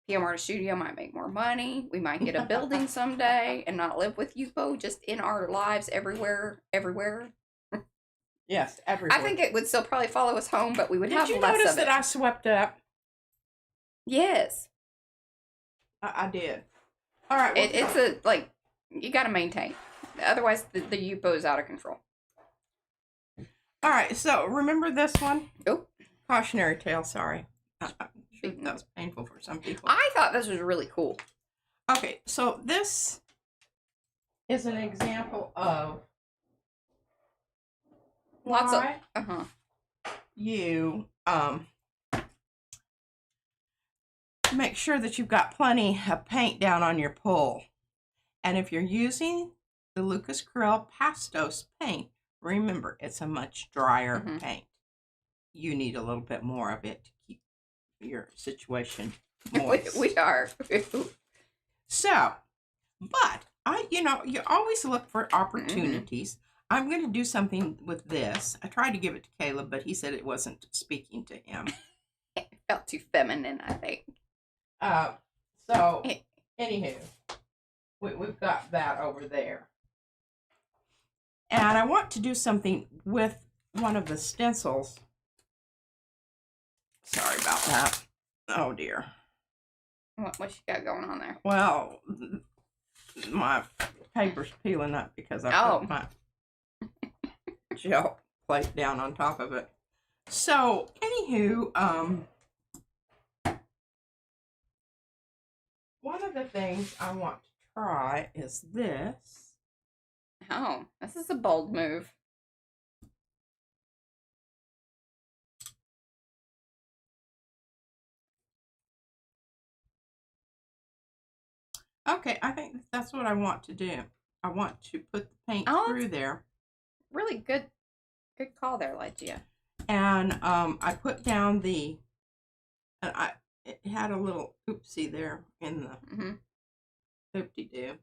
PM Artist Studio might make more money. We might get a building someday and not live with UFO, just in our lives everywhere. Yes, everywhere. I think it would still probably follow us home, but we would have less of it. Did you notice that I swept up? Yes. I did. All right. It's you got to maintain. Otherwise, the UFO is out of control. All right, so remember this one? Oh. Cautionary tale, sorry. That was painful for some people. I thought this was really cool. Okay, so this is an example of lots of you make sure that you've got plenty of paint down on your pull. And if you're using the Lucas Krill Pastos paint, remember it's a much drier paint. You need a little bit more of it to keep your situation moist. We are. So, but you always look for opportunities. I'm going to do something with this. I tried to give it to Caleb, but he said it wasn't speaking to him. It felt too feminine, I think. So, anywho, we've got that over there. And I want to do something with one of the stencils. Sorry about that. Oh, dear. What you got going on there? Well, my paper's peeling up because I put my gel plate down on top of it. So, anywho, one of the things I want to try is this. Oh, this is a bold move. Okay, I think that's what I want to do. I want to put the paint through there. Really good call there, Lygia. And I put down it had a little oopsie there in the hoop-de-doo.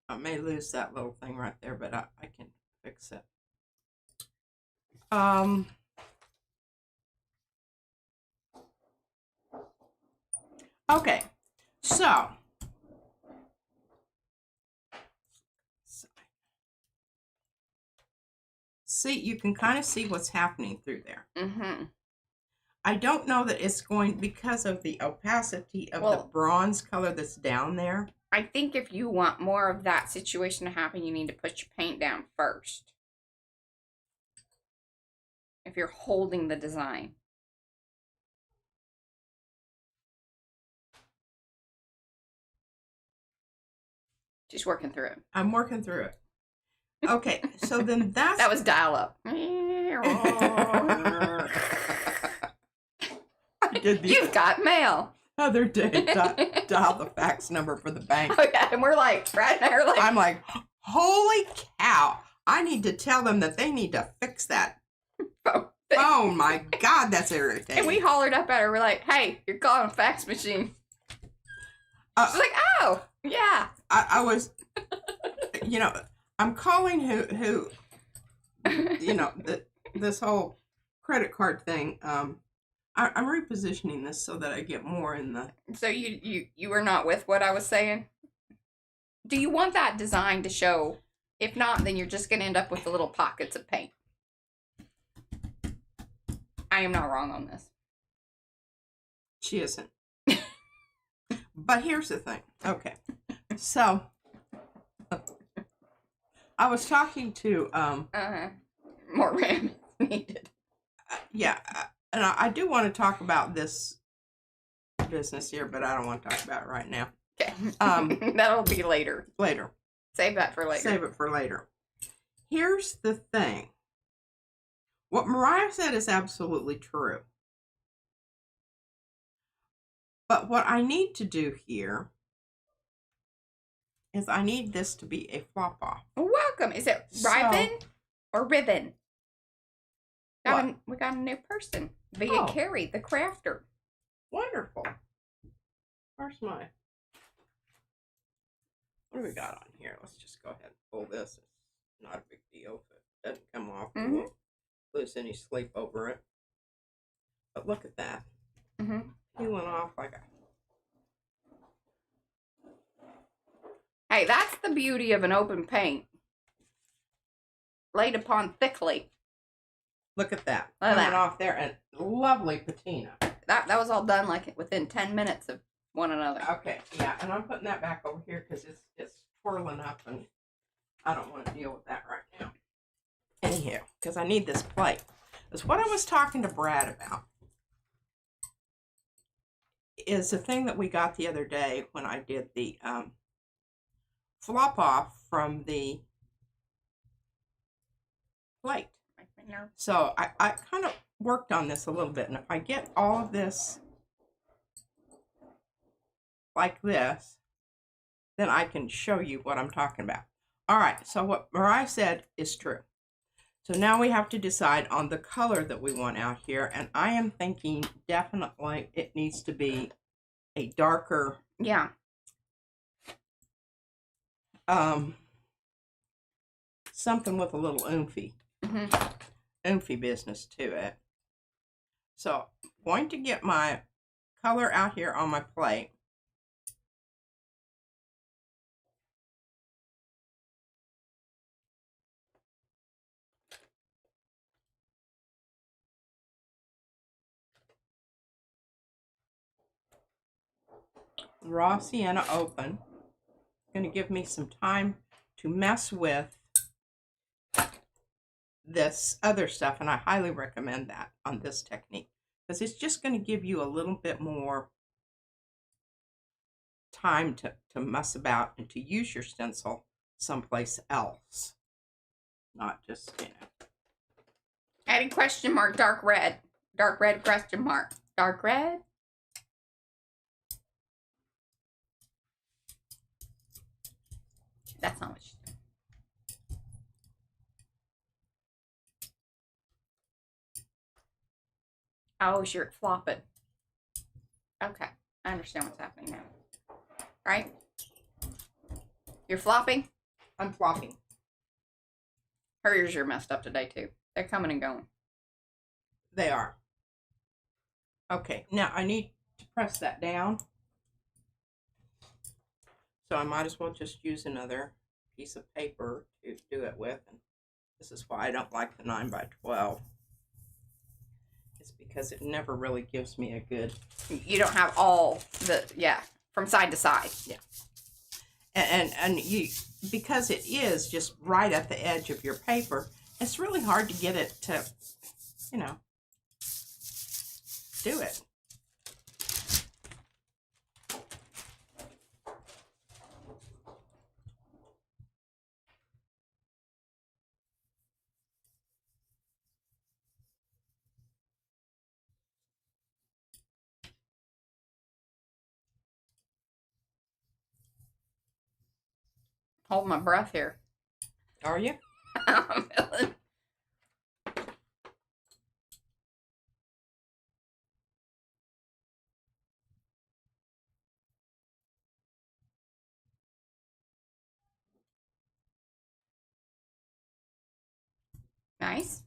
I may lose that little thing right there, but I can fix it. Okay, so see, you can kind of see what's happening through there. Mm-hmm. I don't know that it's going, because of the opacity of the bronze color that's down there. I think if you want more of that situation to happen, you need to put your paint down first. If you're holding the design. Just working through it. I'm working through it. Okay, so then that's... That was dial up. You've got mail. Other day, dial the fax number for the bank. Oh, yeah, and we're like, Brad and I are like... I'm like, holy cow. I need to tell them that they need to fix that. Oh my God, that's irritating. And we hollered up at her. We're like, hey, you're calling a fax machine. She's like, oh, yeah. I was, you know, I'm calling who you know, this whole credit card thing. I'm repositioning this so that I get more in the... So you were not with what I was saying? Do you want that design to show? If not, then you're just going to end up with the little pockets of paint. I am not wrong on this. She isn't. But here's the thing. Okay. So, I was talking to... More RAM needed. Yeah. And I do want to talk about this business here, but I don't want to talk about it right now. Okay. That'll be later. Later. Save that for later. Save it for later. Here's the thing. What Mariah said is absolutely true. But what I need to do here is I need this to be a flop off. Welcome. Is it ribbon or ribbon? We got a new person via Carrie, the crafter. Wonderful. Where's my... What do we got on here? Let's just go ahead and pull this. It's not a big deal if it doesn't come off. We won't lose any sleep over it. But look at that. Peeling off like a... Hey, that's the beauty of an open paint. Laid upon thickly. Look at that. Look at that. Off there, and lovely patina. That was all done like within 10 minutes of one another. Okay, yeah, and I'm putting that back over here because it's twirling up, and I don't want to deal with that right now. Anyhow, because I need this plate. That's what I was talking to Brad about. Is the thing that we got the other day when I did the flop off from the plate. So I kind of worked on this a little bit, and if I get all of this like this, then I can show you what I'm talking about. All right, so what Mariah said is true. So now we have to decide on the color that we want out here, and I am thinking definitely it needs to be a darker... Yeah. Something with a little oomphy. Oomphy business to it. So I'm going to get my color out here on my plate. Raw sienna open. Going to give me some time to mess with this other stuff, and I highly recommend that on this technique because it's just going to give you a little bit more time to mess about and to use your stencil someplace else, not just, you know. Adding question mark, dark red question mark, dark red. That's not what she said. Oh, you're flopping. Okay, I understand what's happening now. Right? You're flopping? I'm flopping. Her ears are messed up today, too. They're coming and going. They are. Okay, now I need to press that down. So I might as well just use another piece of paper to do it with. And this is why I don't like the 9 by 12. It's because it never really gives me a good... You don't have all the, yeah, from side to side. Yeah. And you, because it is just right at the edge of your paper, it's really hard to get it to, you know, do it. Hold my breath here. Are you? I'm feeling. Nice.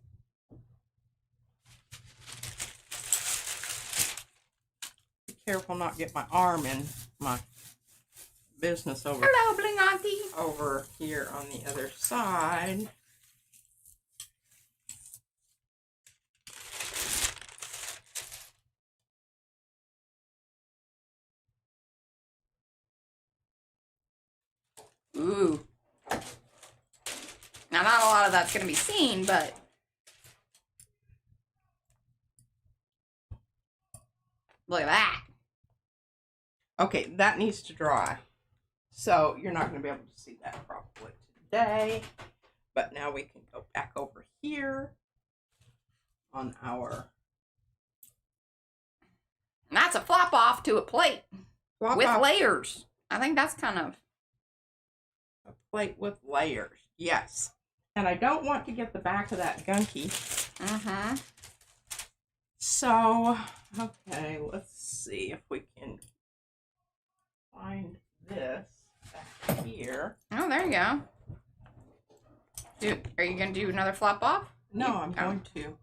Be careful not get my arm in my business over. Hello, Bling Auntie. Over here on the other side. Ooh. Now, not a lot of that's going to be seen, but... Look at that. Okay, that needs to dry. So you're not going to be able to see that properly today. But now we can go back over here on our... And that's a flop off to a plate Flop with off. layers. I think that's kind of... A plate with layers, yes. And I don't want to get the back of that gunky. Mm-hmm. So, okay, let's see if we can find this back here. Oh, there you go. Dude, are you going to do another flop off? No, I'm going to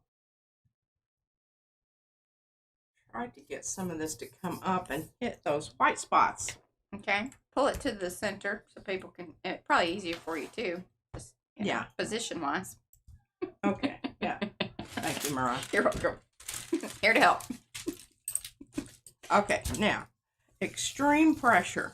try to get some of this to come up and hit those white spots. Okay. Pull it to the center so people can... It's probably easier for you, too. Just, you know, Yeah. Position-wise. Okay, yeah. Thank you, Mariah. You're welcome. Here to help. Okay, now, extreme pressure.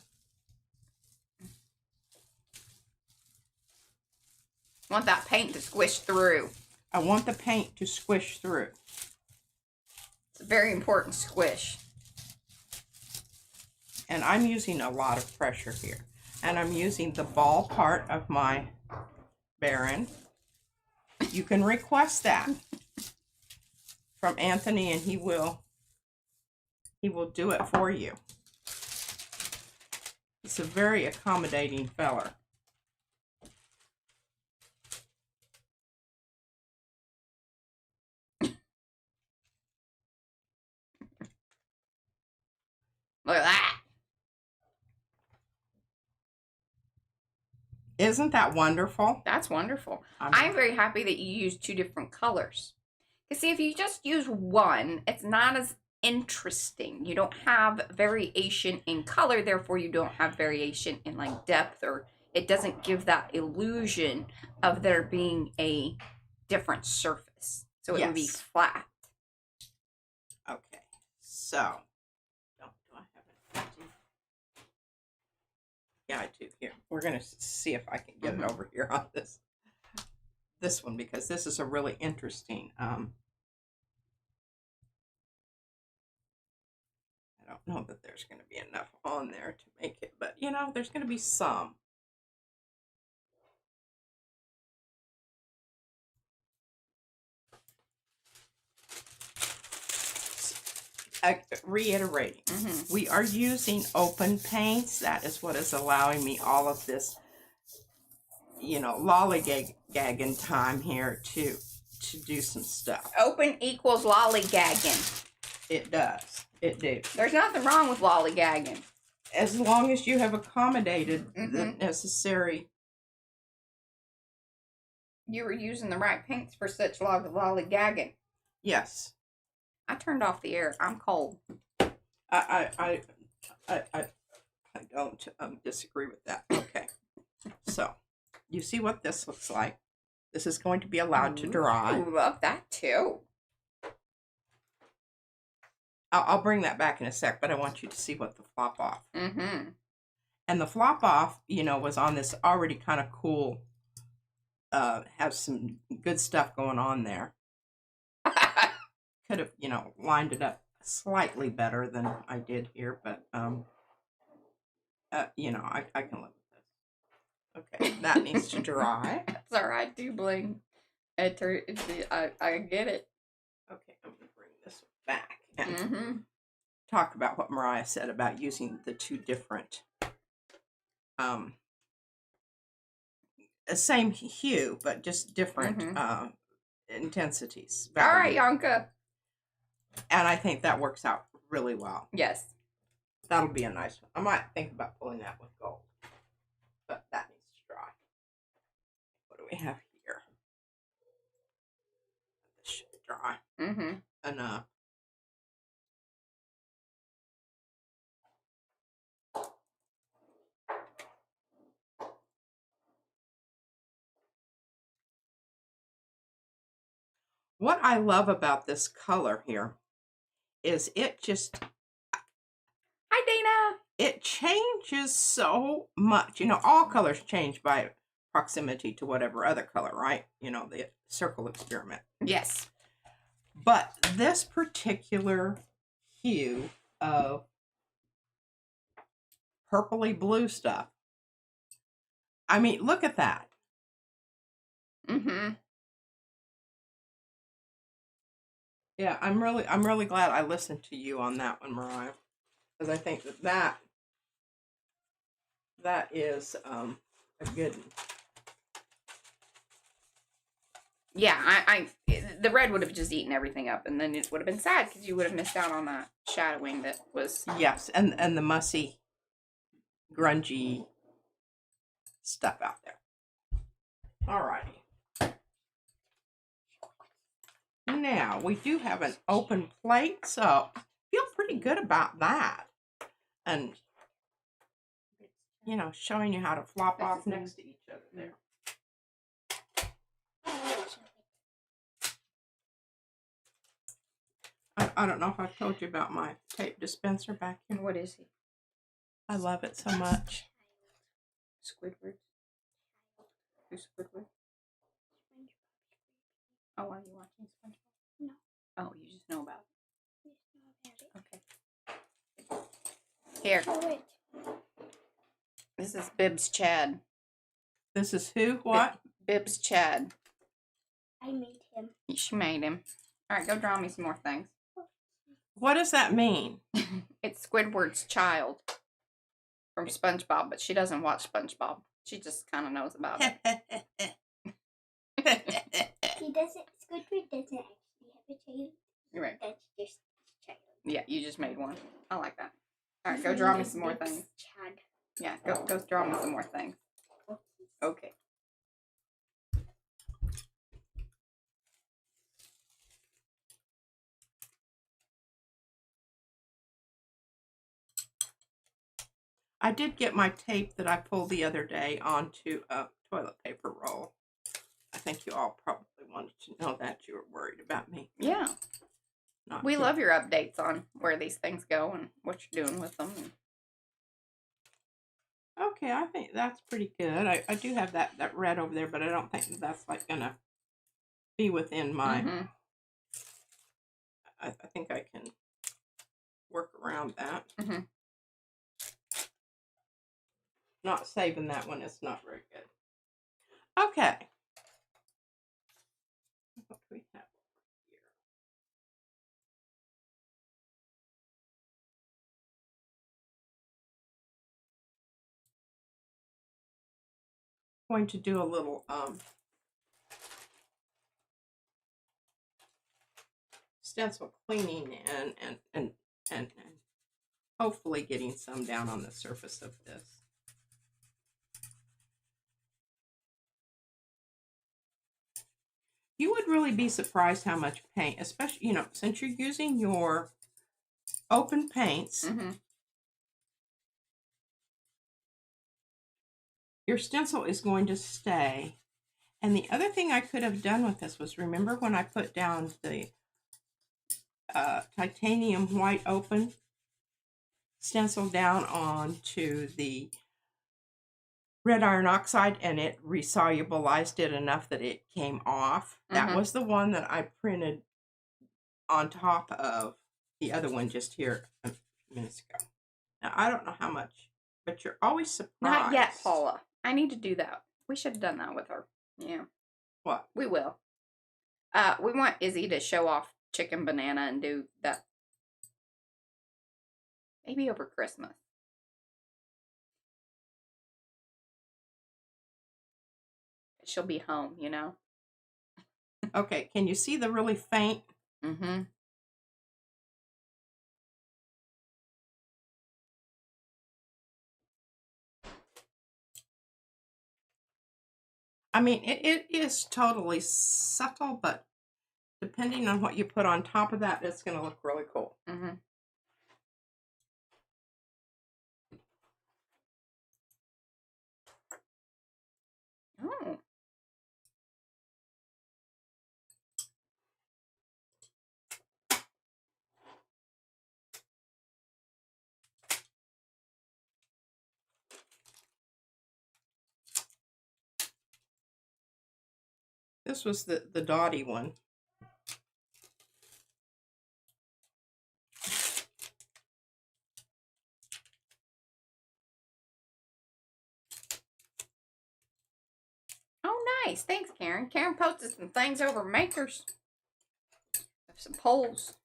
Want that paint to squish through. I want the paint to squish through. It's a very important squish. And I'm using a lot of pressure here. And I'm using the ball part of my Baron. You can request that from Anthony and he will do it for you. He's a very accommodating feller. Look at that. Isn't that wonderful? That's wonderful. I'm very happy that you used 2 different colors. Because see, if you just use one, it's not as interesting. You don't have variation in color, therefore you don't have variation in like depth, or it doesn't give that illusion of there being a different surface. So it would be flat. Okay, so do I have it? Yeah, I do. Here, we're gonna see if I can get it over here on this one, because this is a really interesting. I don't know that there's going to be enough on there to make it, but you know, there's going to be some. Reiterating, we are using open paints. That is what is allowing me all of this, you know, lollygagging time here to do some stuff. Open equals lollygagging. It does. It do. There's nothing wrong with lollygagging. As long as you have accommodated the necessary. You were using the right paints for such lollygagging. Yes. I turned off the air. I'm cold. I don't disagree with that. Okay. So, you see what this looks like. This is going to be allowed to dry. Ooh, love that too. I'll bring that back in a sec, but I want you to see what the flop off. Mm-hmm. And the flop off, you know, was on this already kind of cool, has some good stuff going on there. Could have, you know, lined it up slightly better than I did here, but, you know, I can live with this. Okay, that needs to dry. That's all right, too, Bling. I get it. Okay, I'm going to bring this back and talk about what Mariah said about using the two different, same hue, but just different intensities. All right, Yonka. And I think that works out really well. Yes. That'll be a nice one. I might think about pulling that with gold, but that needs to dry. What do we have here? This should be dry. Enough. What I love about this color here is it just... Hi, Dana. It changes so much. You know, all colors change by proximity to whatever other color, right? You know, the circle experiment. Yes. But this particular hue of purpley blue stuff, I mean, look at that. Yeah, I'm really glad I listened to you on that one, Mariah, because I think that is a good one. Yeah, the red would have just eaten everything up, and then it would have been sad because you would have missed out on that shadowing that was. Yes, and the mussy, grungy stuff out there. Alrighty. Now, we do have an open plate, so I feel pretty good about that. And, you know, showing you how to flop off next to each other there. I don't know if I've told you about my tape dispenser back here. What is he? I love it so much. Squidward. Who's Squidward? Oh, are you watching SpongeBob? No. Oh, you just know about it. Okay. Here. Oh, wait. This is Bibs Chad. This is who? What? Bibs Chad. I made him. She made him. All right, go draw me some more things. What does that mean? It's Squidward's child from SpongeBob, but she doesn't watch SpongeBob. She just kind of knows about it. He doesn't. Squidward doesn't actually have a child. You're right. That's just his child. Yeah, you just made one. I like that. All right, go draw me some more things. Chad. Yeah, go draw me some more things. Okay. I did get my tape that I pulled the other day onto a toilet paper roll. I think you all probably wanted to know that. You were worried about me. Yeah. We love your updates on where these things go and what you're doing with them. Okay, I think that's pretty good. I do have that red over there, but I don't think that's like gonna be within my... I think I can work around that. Not saving that one. It's not very good. Okay. What do we have here? Going to do a little stencil cleaning and hopefully getting some down on the surface of this. You would really be surprised how much paint, especially, you know, since you're using your open paints, your stencil is going to stay. And the other thing I could have done with this was, remember when I put down the titanium white open stencil down onto the red iron oxide, and it resolubilized it enough that it came off. That was the one that I printed on top of the other one just here a few minutes ago. Now, I don't know how much, but you're always surprised. Not yet, Paula. I need to do that. We should have done that with her. Yeah. What? We will. We want Izzy to show off chicken banana and do that. Maybe over Christmas. She'll be home, you know. Okay, can you see the really faint? Mm-hmm. I mean, it is totally subtle, but depending on what you put on top of that, it's going to look really cool. Mm-hmm. Oh. This was the Dottie one. Oh, nice. Thanks, Karen. Karen posted some things over Makers. Some polls.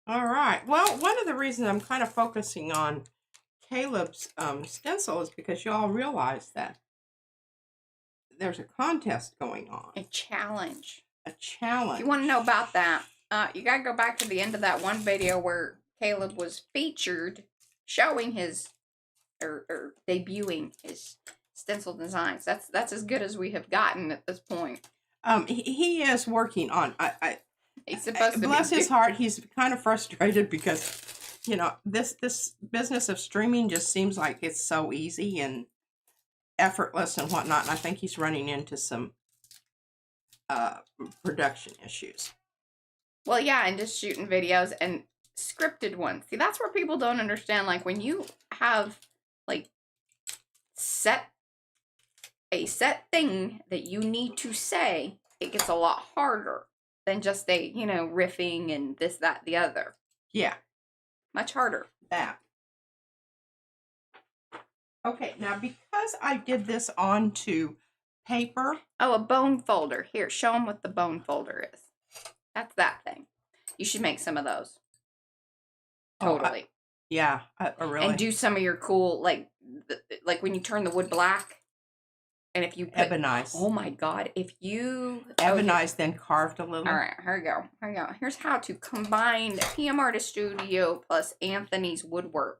All right. Well, one of the reasons I'm kind of focusing on Caleb's stencil is because you all realize that there's a contest going on. A challenge. A challenge. If you want to know about that, you got to go back to the end of that one video where Caleb was featured showing his, or debuting his stencil designs. That's as good as we have gotten at this point. He is working on, He's supposed to bless his heart, he's kind of frustrated because, you know, this business of streaming just seems like it's so easy and effortless and whatnot, and I think he's running into some production issues. Well, yeah, and just shooting videos and scripted ones. See, that's where people don't understand. Like, when you have, like, a set thing that you need to say, it gets a lot harder than just a, you know, riffing and this, that, the other. Yeah. Much harder. That. Okay, now because I did this onto paper. Oh, a bone folder. Here, show them what the bone folder is. That's that thing. You should make some of those. Totally. Yeah, really. And do some of your cool, like when you turn the wood black. And if you put, ebonize. Oh my God. If you ebonize, then carved a little. All right, here we go. Here we go. Here's how to combine PM Artist Studio plus Anthony's Woodworks.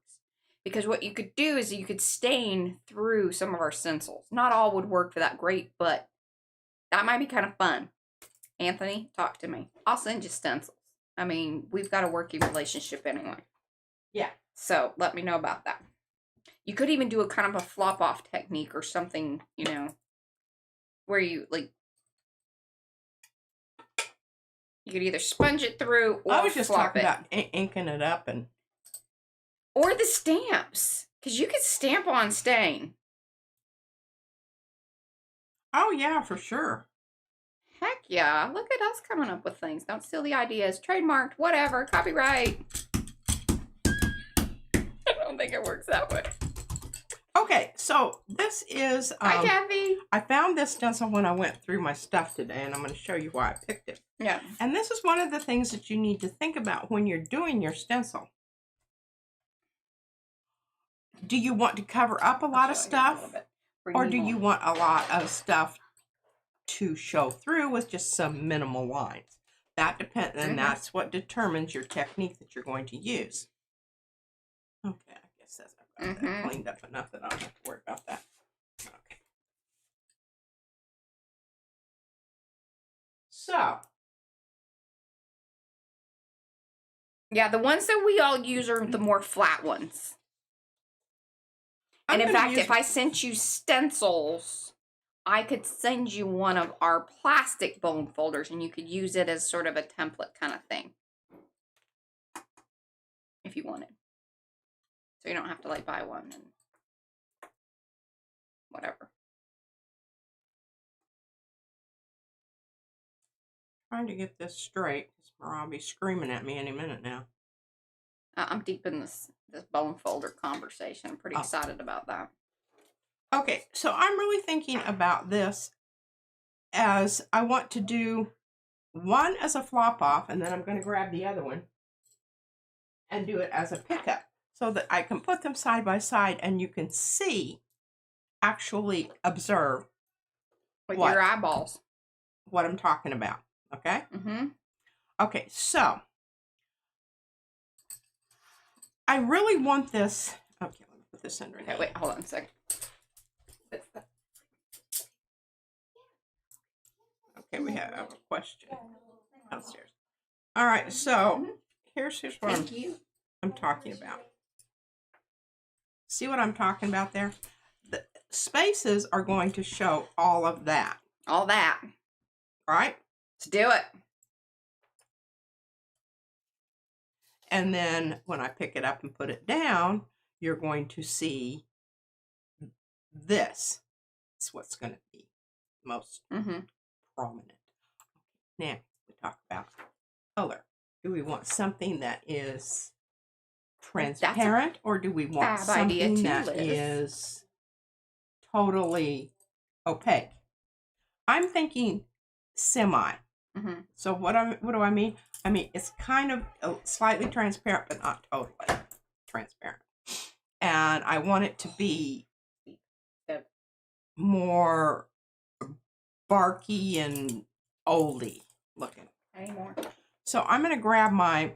Because what you could do is you could stain through some of our stencils. Not all would work for that great, but that might be kind of fun. Anthony, talk to me. I'll send you stencils. I mean, we've got a working relationship anyway. Yeah. So let me know about that. You could even do a kind of a flop off technique or something, you know, where you like, you could either sponge it through or I was just flop talking it. about inking it up and. Or the stamps, because you could stamp on stain. Oh yeah, for sure. Heck yeah. Look at us coming up with things. Don't steal the ideas. Trademarked, whatever, copyright. I don't think it works that way. Okay, so this is... Hi, Kathy. I found this stencil when I went through my stuff today, and I'm going to show you why I picked it. Yeah. And this is one of the things that you need to think about when you're doing your stencil. Do you want to cover up a lot of stuff? Or do you want a lot of stuff to show through with just some minimal lines? That depends, and that's what determines your technique that you're going to use. Okay, I guess that's I've got that cleaned up enough that I don't have to worry about that. Okay. So. Yeah, the ones that we all use are the more flat ones. And in fact, if I sent you stencils, I could send you one of our plastic bone folders and you could use it as sort of a template kind of thing. If you wanted. So you don't have to like buy one and whatever. Trying to get this straight because Mariah will be screaming at me any minute now. I'm deep in this bone folder conversation. I'm pretty excited about that. Okay, so I'm really thinking about this as I want to do one as a flop off, and then I'm going to grab the other one and do it as a pickup so that I can put them side by side and you can see, actually observe with your eyeballs what I'm talking about. Okay? Mm-hmm. Okay, so I really want this. Okay, let me put this in right now. Okay, wait, hold on a second. Okay, we have a question downstairs. All right, so here's what I'm talking about. See what I'm talking about there? The spaces are going to show all of that. All that. Right? Let's do it. And then when I pick it up and put it down, you're going to see this. It's what's going to be most prominent. Now, we talk about color. Do we want something that is transparent, or do we want something that is totally opaque? I'm thinking semi. So what do I mean? I mean, it's kind of slightly transparent, but not totally transparent. And I want it to be more barky and oldie looking. Anymore. So I'm going to grab my,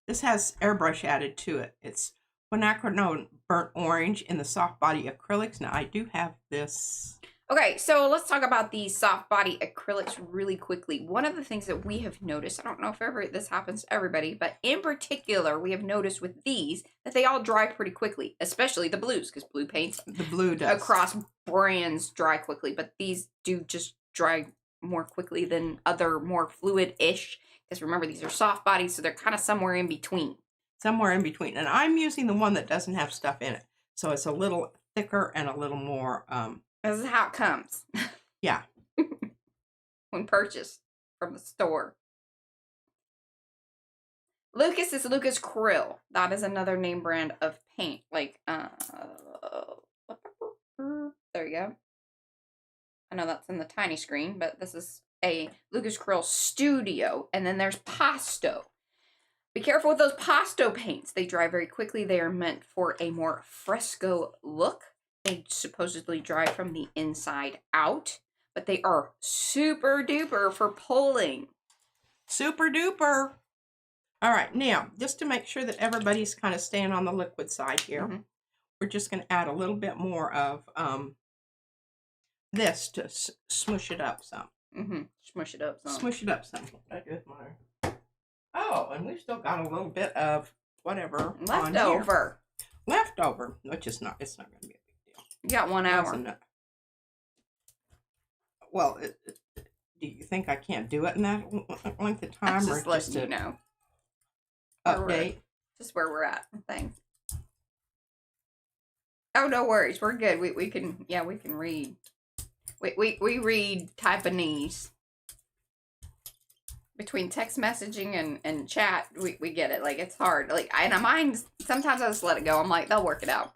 this has airbrush added to it. It's quinacridone burnt orange in the soft body acrylics. Now I do have this. Okay, so let's talk about these soft body acrylics really quickly. One of the things that we have noticed, I don't know if this happens to everybody, but in particular, we have noticed with these that they all dry pretty quickly, especially the blues, because blue paints across brands dry quickly, but these do just dry more quickly than other more fluid-ish, because remember, these are soft bodies, so they're kind of somewhere in between. Somewhere in between, and I'm using the one that doesn't have stuff in it, so it's a little thicker and a little more... This is how it comes. Yeah. When purchased from the store. Lucas is Lucas Krill. That is another name brand of paint. Like, there you go. I know that's in the tiny screen, but this is a Lucas Krill Studio. And then there's Pasto. Be careful with those Pasto paints. They dry very quickly. They are meant for a more fresco look. They supposedly dry from the inside out, but they are super duper for pulling. Super duper. All right, now, just to make sure that everybody's kind of staying on the liquid side here, we're just going to add a little bit more of this to smush it up some. Smush it up some. Smush it up some. What did I do with mine? Oh, and we've still got a little bit of whatever leftover. Leftover, which is not, it's not going to be. You got 1 hour. Well, do you think I can't do it in that length of time? Just letting you know. Update. Just where we're at. Thanks. Oh, no worries. We're good. We can, we can read. We read Taiwanese. Between text messaging and chat, we get it. Like, it's hard. Like, and mine, sometimes I just let it go. I'm like, they'll work it out.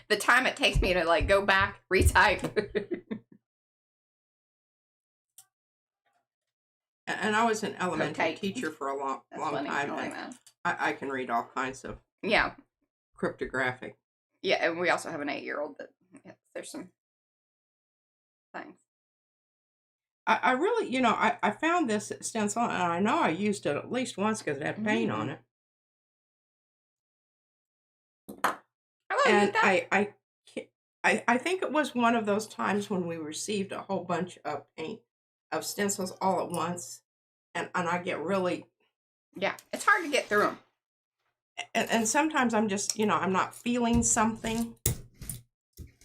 The time it takes me to like go back, retype. And I was an elementary teacher for a long time. I can read all kinds of cryptographic. Yeah, and we also have an 8-year-old that there's some things. I really, I found this stencil, and I know I used it at least once because it had paint on it. And I think it was one of those times when we received a whole bunch of paint of stencils all at once, and I get really... Yeah, it's hard to get through them. and sometimes I'm just, you know, I'm not feeling something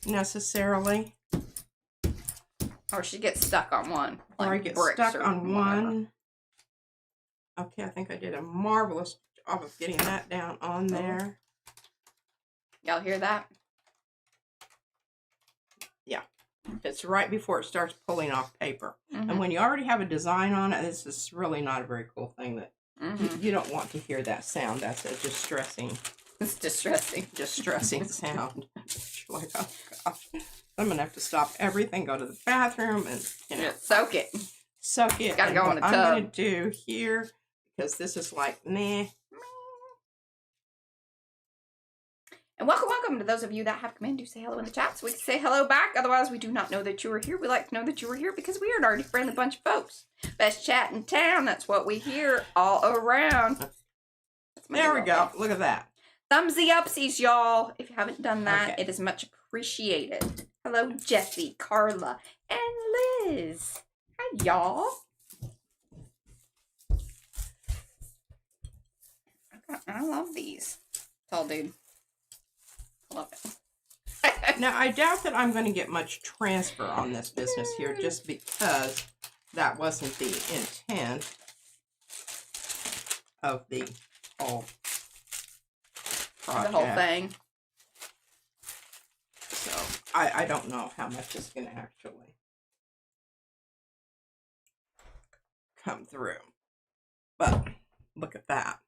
necessarily. Or she gets stuck on one. Or Like I get bricks stuck or on whatever. one. Okay, I think I did a marvelous job of getting that down on there. Y'all hear that? Yeah. It's right before it starts pulling off paper. Mm-hmm. And when you already have a design on it, this is really not a very cool thing. That Mm-hmm. you don't want to hear that sound. That's a distressing. It's distressing. Distressing sound. You're like, oh gosh. I'm going to have to stop everything, go to the bathroom, and, you know. Yeah, soak it. Soak it. Gotta go in the tub. I'm going to do here, because this is like, meh. And welcome to those of you that have come in to say hello in the chat, so we can say hello back. Otherwise, we do not know that you are here. We like to know that you are here because we are an already friendly bunch of folks. Best chat in town. That's what we hear all around. There we go. Look at that. Thumbsy upsies, y'all. If you haven't done that, Okay. it is much appreciated. Hello, Jessie, Carla, and Liz. Hi, y'all. I love these. Tall dude. Love it. Now, I doubt that I'm going to get much transfer on this business here, just because that wasn't the intent of the whole project. The whole thing. So, I don't know how much is going to actually come through. But, look at that.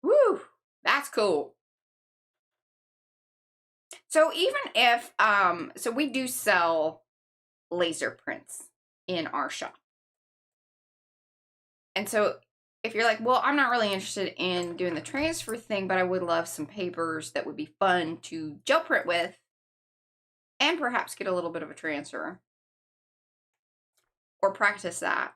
Woo! That's cool. So even if, so we do sell laser prints in our shop. And so if you're like, well, I'm not really interested in doing the transfer thing, but I would love some papers that would be fun to gel print with and perhaps get a little bit of a transfer or practice that.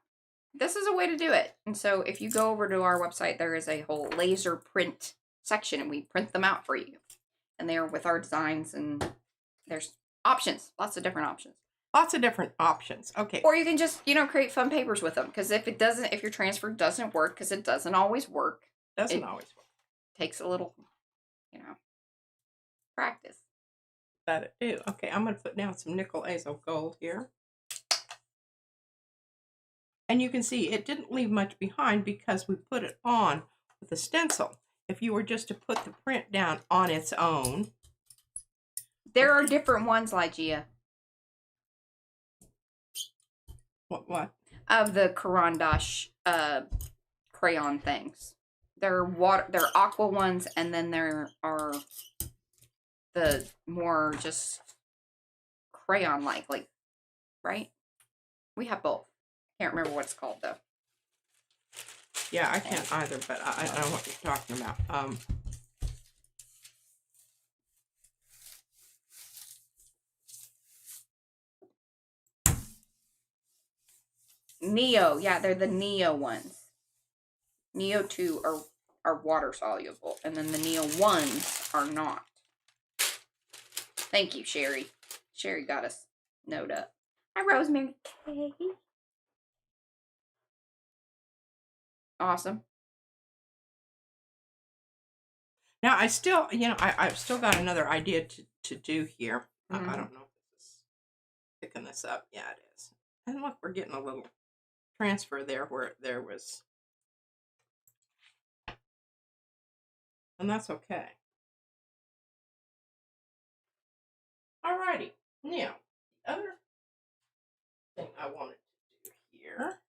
This is a way to do it. And so if you go over to our website, there is a whole laser print section and we print them out for you. And they are with our designs, and there's options, lots of different options. Lots of different options. Okay. Or you can just, you know, create fun papers with them. Because if your transfer doesn't work, because it doesn't always work. Doesn't always work. Takes a little, you know, practice. That it do. Okay, I'm going to put down some nickel azo gold here. And you can see it didn't leave much behind because we put it on with a stencil. If you were just to put the print down on its own. There are different ones, Lygia. What? Of the Karandash crayon things. There are aqua ones, and then there are the more just crayon-like, right? We have both. Can't remember what it's called, though. Yeah, I can't either, but I know what you're talking about. Neo, yeah, they're the Neo ones. Neo 2 are water soluble, and then the Neo 1s are not. Thank you, Sherry. Sherry got us note up. Hi, Rosemary K. Awesome. Now, I still, you know, I've still got another idea to do here. Mm-hmm. I don't know if this is picking this up. Yeah, it is. And look, we're getting a little transfer there where there was. And that's okay. Alrighty. Now, the other thing I wanted to do here.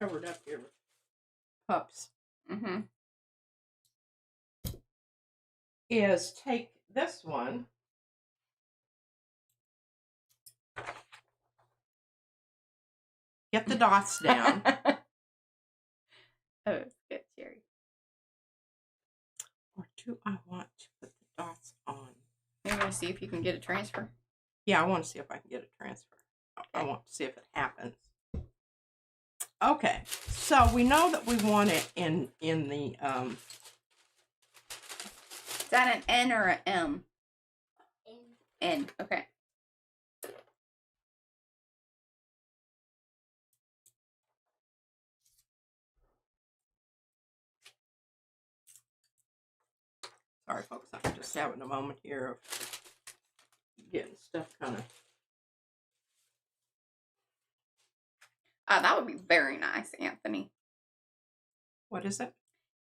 Covered up here with pups. Mm-hmm. Is take this one. Get the dots down. Oh, it's good, Sherry. Or do I want to put the dots on? You want to see if you can get a transfer? Yeah, I want to see if I can get a transfer. I want to see if it happens. Okay, so we know that we want it in the Is that an N or an M? N. Okay. Sorry, folks. I'm just having a moment here of getting stuff kind of. That would be very nice, Anthony. What is it?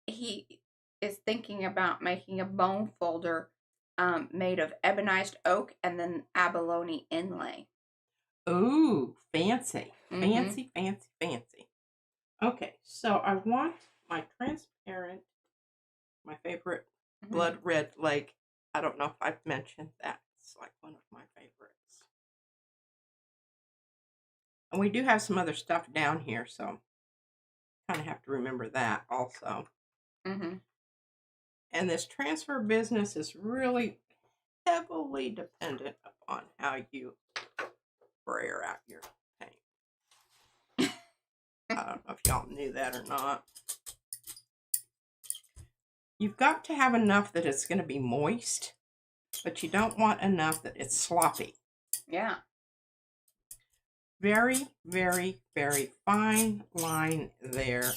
He is thinking about making a bone folder made of ebonized oak and then abalone inlay. Ooh, fancy. Fancy, fancy, fancy. Okay, so I want my transparent, my favorite blood red lake. I don't know if I've mentioned that. It's like one of my favorites. And we do have some other stuff down here, so kind of have to remember that also. And this transfer business is really heavily dependent upon how you brayer out your paint. I don't know if y'all knew that or not. You've got to have enough that it's going to be moist, but you don't want enough that it's sloppy. Yeah. Very, very, very fine line there.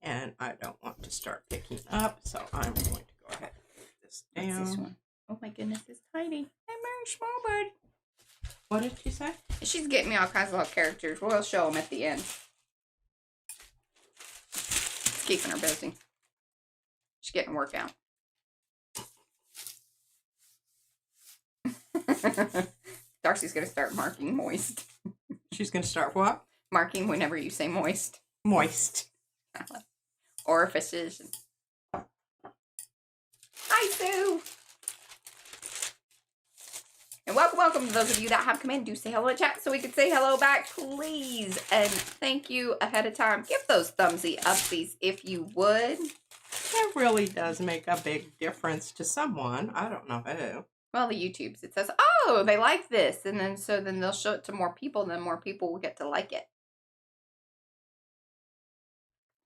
And I don't want to start picking up, so I'm going to go ahead and put this down. What's this one? Oh my goodness, it's tiny. I'm very small, bud. What did she say? She's getting me all kinds of little characters. We'll show them at the end. It's keeping her busy. She's getting work out. Darcy's going to start marking moist. She's going to start what? Marking whenever you say moist. Moist. Orifices. Hi, Sue. And welcome to those of you that have come in. Do say hello in chat so we can say hello back, please. And thank you ahead of time. Give those thumbsy upsies if you would. It really does make a big difference to someone. I don't know who. Well, the YouTubes, it says, oh, they like this. And then then they'll show it to more people, and then more people will get to like it.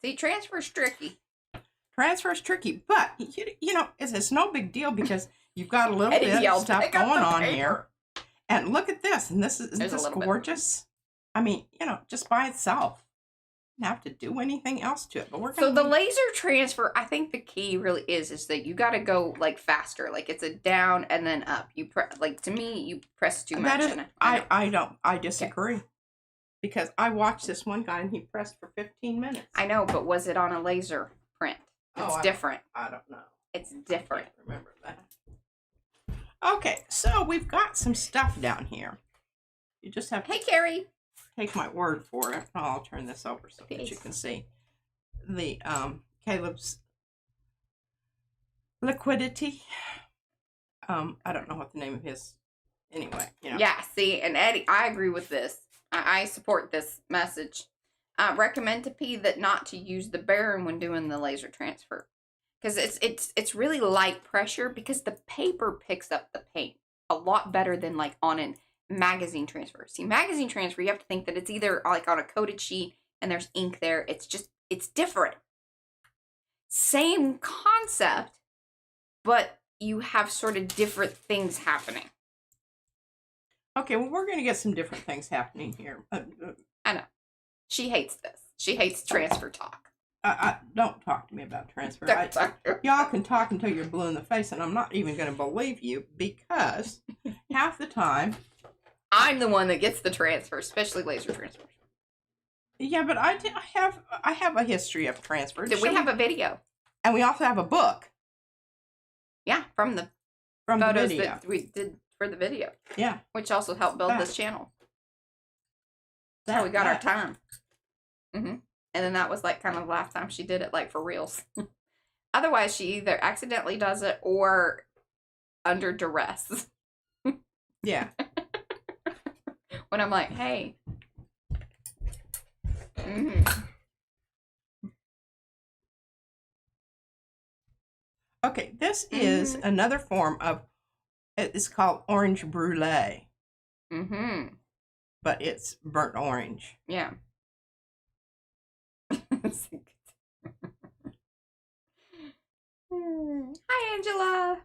See, transfer's tricky. Transfer's tricky, but, you know, it's no big deal because you've got a little bit of stuff going on here. And look at this. And isn't this gorgeous? I mean, you know, just by itself. You don't have to do anything else to it. But we're So the laser transfer, I think the key really is that you got to go like faster. Like it's a down and then up. You press, like to me, you press too much. I disagree. Okay. Because I watched this one guy and he pressed for 15 minutes. I know, but was it on a laser print? It's different. I don't know. It's different. I can't remember that. Okay, so we've got some stuff down here. You just have to... Hey, Carrie. Take my word for it. I'll turn this over so that you can see the Caleb's liquidity. I don't know what the name of his. Anyway, you know. Yeah. See, and Eddie, I agree with this. I support this message. Recommend to P that not to use the bearing when doing the laser transfer, because it's really light pressure because the paper picks up the paint a lot better than like on an magazine transfer. See, magazine transfer, you have to think that it's either like on a coated sheet and there's ink there. It's different. Same concept, but you have sort of different things happening. Okay, well, we're going to get some different things happening here. I know. She hates this. She hates transfer talk. Don't talk to me about transfer. Y'all can talk until you're blue in the face, and I'm not even going to believe you because half the time... I'm the one that gets the transfer, especially laser transfers. Yeah, but I have a history of transfers. We have a video. And we also have a book. Yeah, from the photos that we did for the video. Yeah. Which also helped build this channel. That's how we got our time. And then that was like kind of the last time she did it, like for reals. Otherwise, she either accidentally does it or under duress. Yeah. When I'm like, hey. Okay, this is another form of, it's called orange brulee. But it's burnt orange. Yeah. Hi, Angela.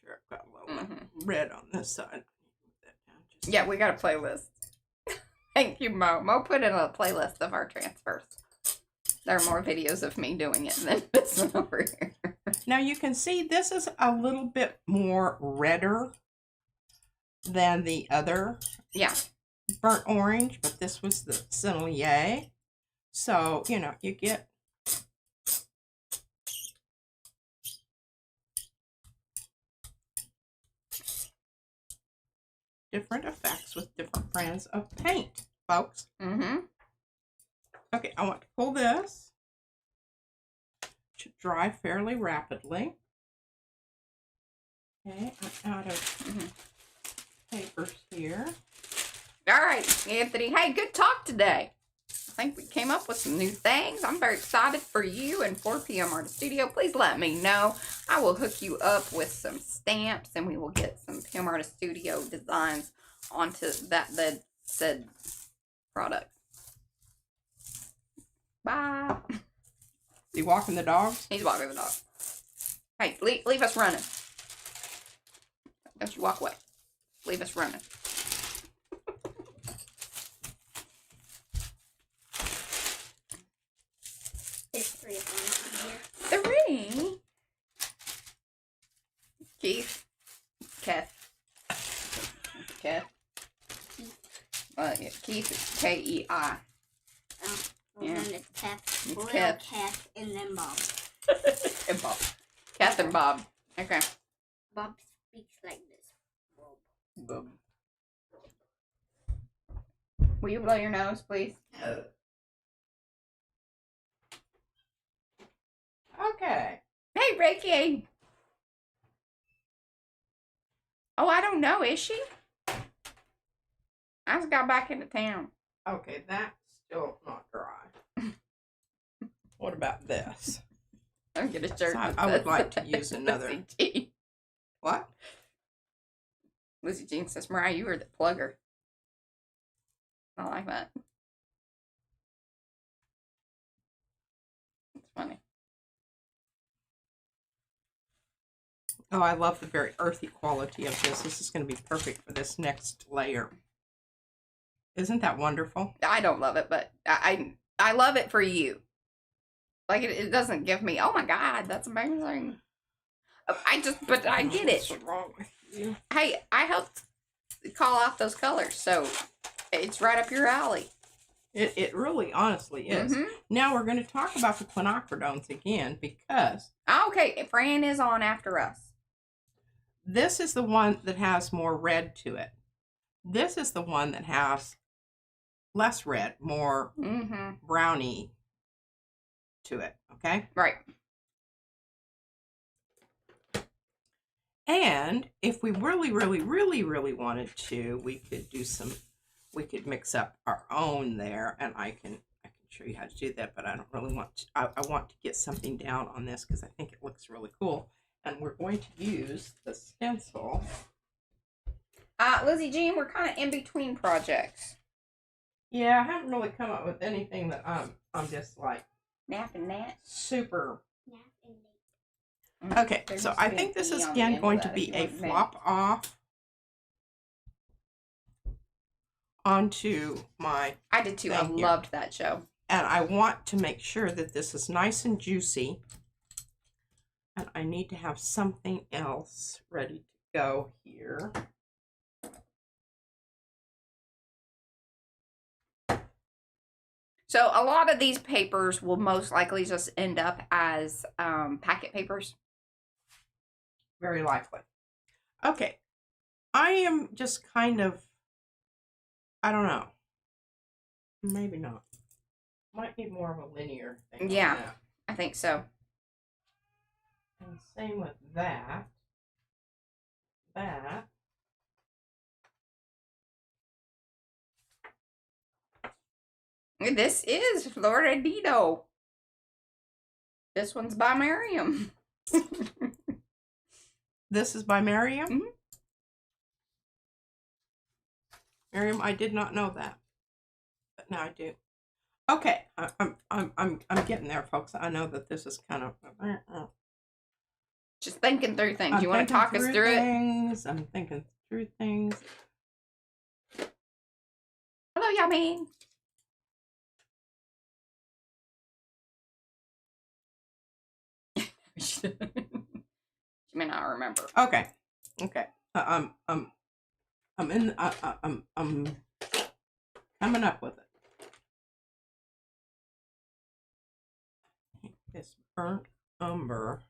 sure I've got a little red on this side. Yeah, we got a playlist. Thank you, Mo. Mo put in a playlist of our transfers. There are more videos of me doing it than this one over here. Now you can see this is a little bit more redder than the other burnt orange, but this was the Sennelier. So, you know, you get different effects with different brands of paint, folks. Okay, I want to pull this. Should dry fairly rapidly. Okay, I'm out of papers here. All right, Anthony. Hey, good talk today. I think we came up with some new things. I'm very excited for you and 4 p.m. Arty Studio. Please let me know. I will hook you up with some stamps, and we will get some PM Arty Studio designs onto that said product. Bye. Is he walking the dogs? He's walking the dog. Hey, leave us running. Don't you walk away. Leave us running. There's 3 of them here. 3? Keith. Kath. Keith is K-E-I. Oh, well Yeah. then it's Kath. It's Well, Kath. Kath and then Bob. And Bob. Kath and Bob. Okay. Bob speaks like this. Bob. Will you blow your nose, please? Okay. Hey, Ricky. Oh, I don't know. Is she? I just got back into town. Okay, that's still not dry. What about this? I'm gonna shirt. So I would like to use another. Lizzie Jean. What? Lizzie Jean says, Mariah, you were the plugger. I like that. It's funny. Oh, I love the very earthy quality of this. This is going to be perfect for this next layer. Isn't that wonderful? I don't love it, but I love it for you. Like, it doesn't give me, oh my God, that's amazing. But I get it. What's wrong with you? Hey, I helped call out those colors, so it's right up your alley. It really honestly is. Now we're going to talk about the quinacridone again because... Okay, Fran is on after us. This is the one that has more red to it. This is the one that has less red, more brownie to it, okay? Right. And if we really, really, really, really wanted to, we could mix up our own there, and I can show you how to do that, but I don't really want to, I want to get something down on this because I think it looks really cool. And we're going to use the stencil. Lizzie Jean, we're kind of in between projects. Yeah, I haven't really come up with anything that I'm just like Napping that. super. Okay, so I think this is again going to be a flop off onto my. I did too. I loved that show. And I want to make sure that this is nice and juicy. And I need to have something else ready to go here. So a lot of these papers will most likely just end up as packet papers. Very likely. Okay. I am just kind of, I don't know. Maybe not. Might be more of a linear thing. Yeah, I think so. And same with that. That. This is Floridito. This one's by Miriam. This is by Mariah. Miriam, I did not know that, but now I do. Okay, I'm getting there, folks. I know that this is kind of Just thinking through things. You want to talk us through it? I'm thinking through things. Hello, Yummy. She may not remember. Okay. I'm coming up with it. This burnt umber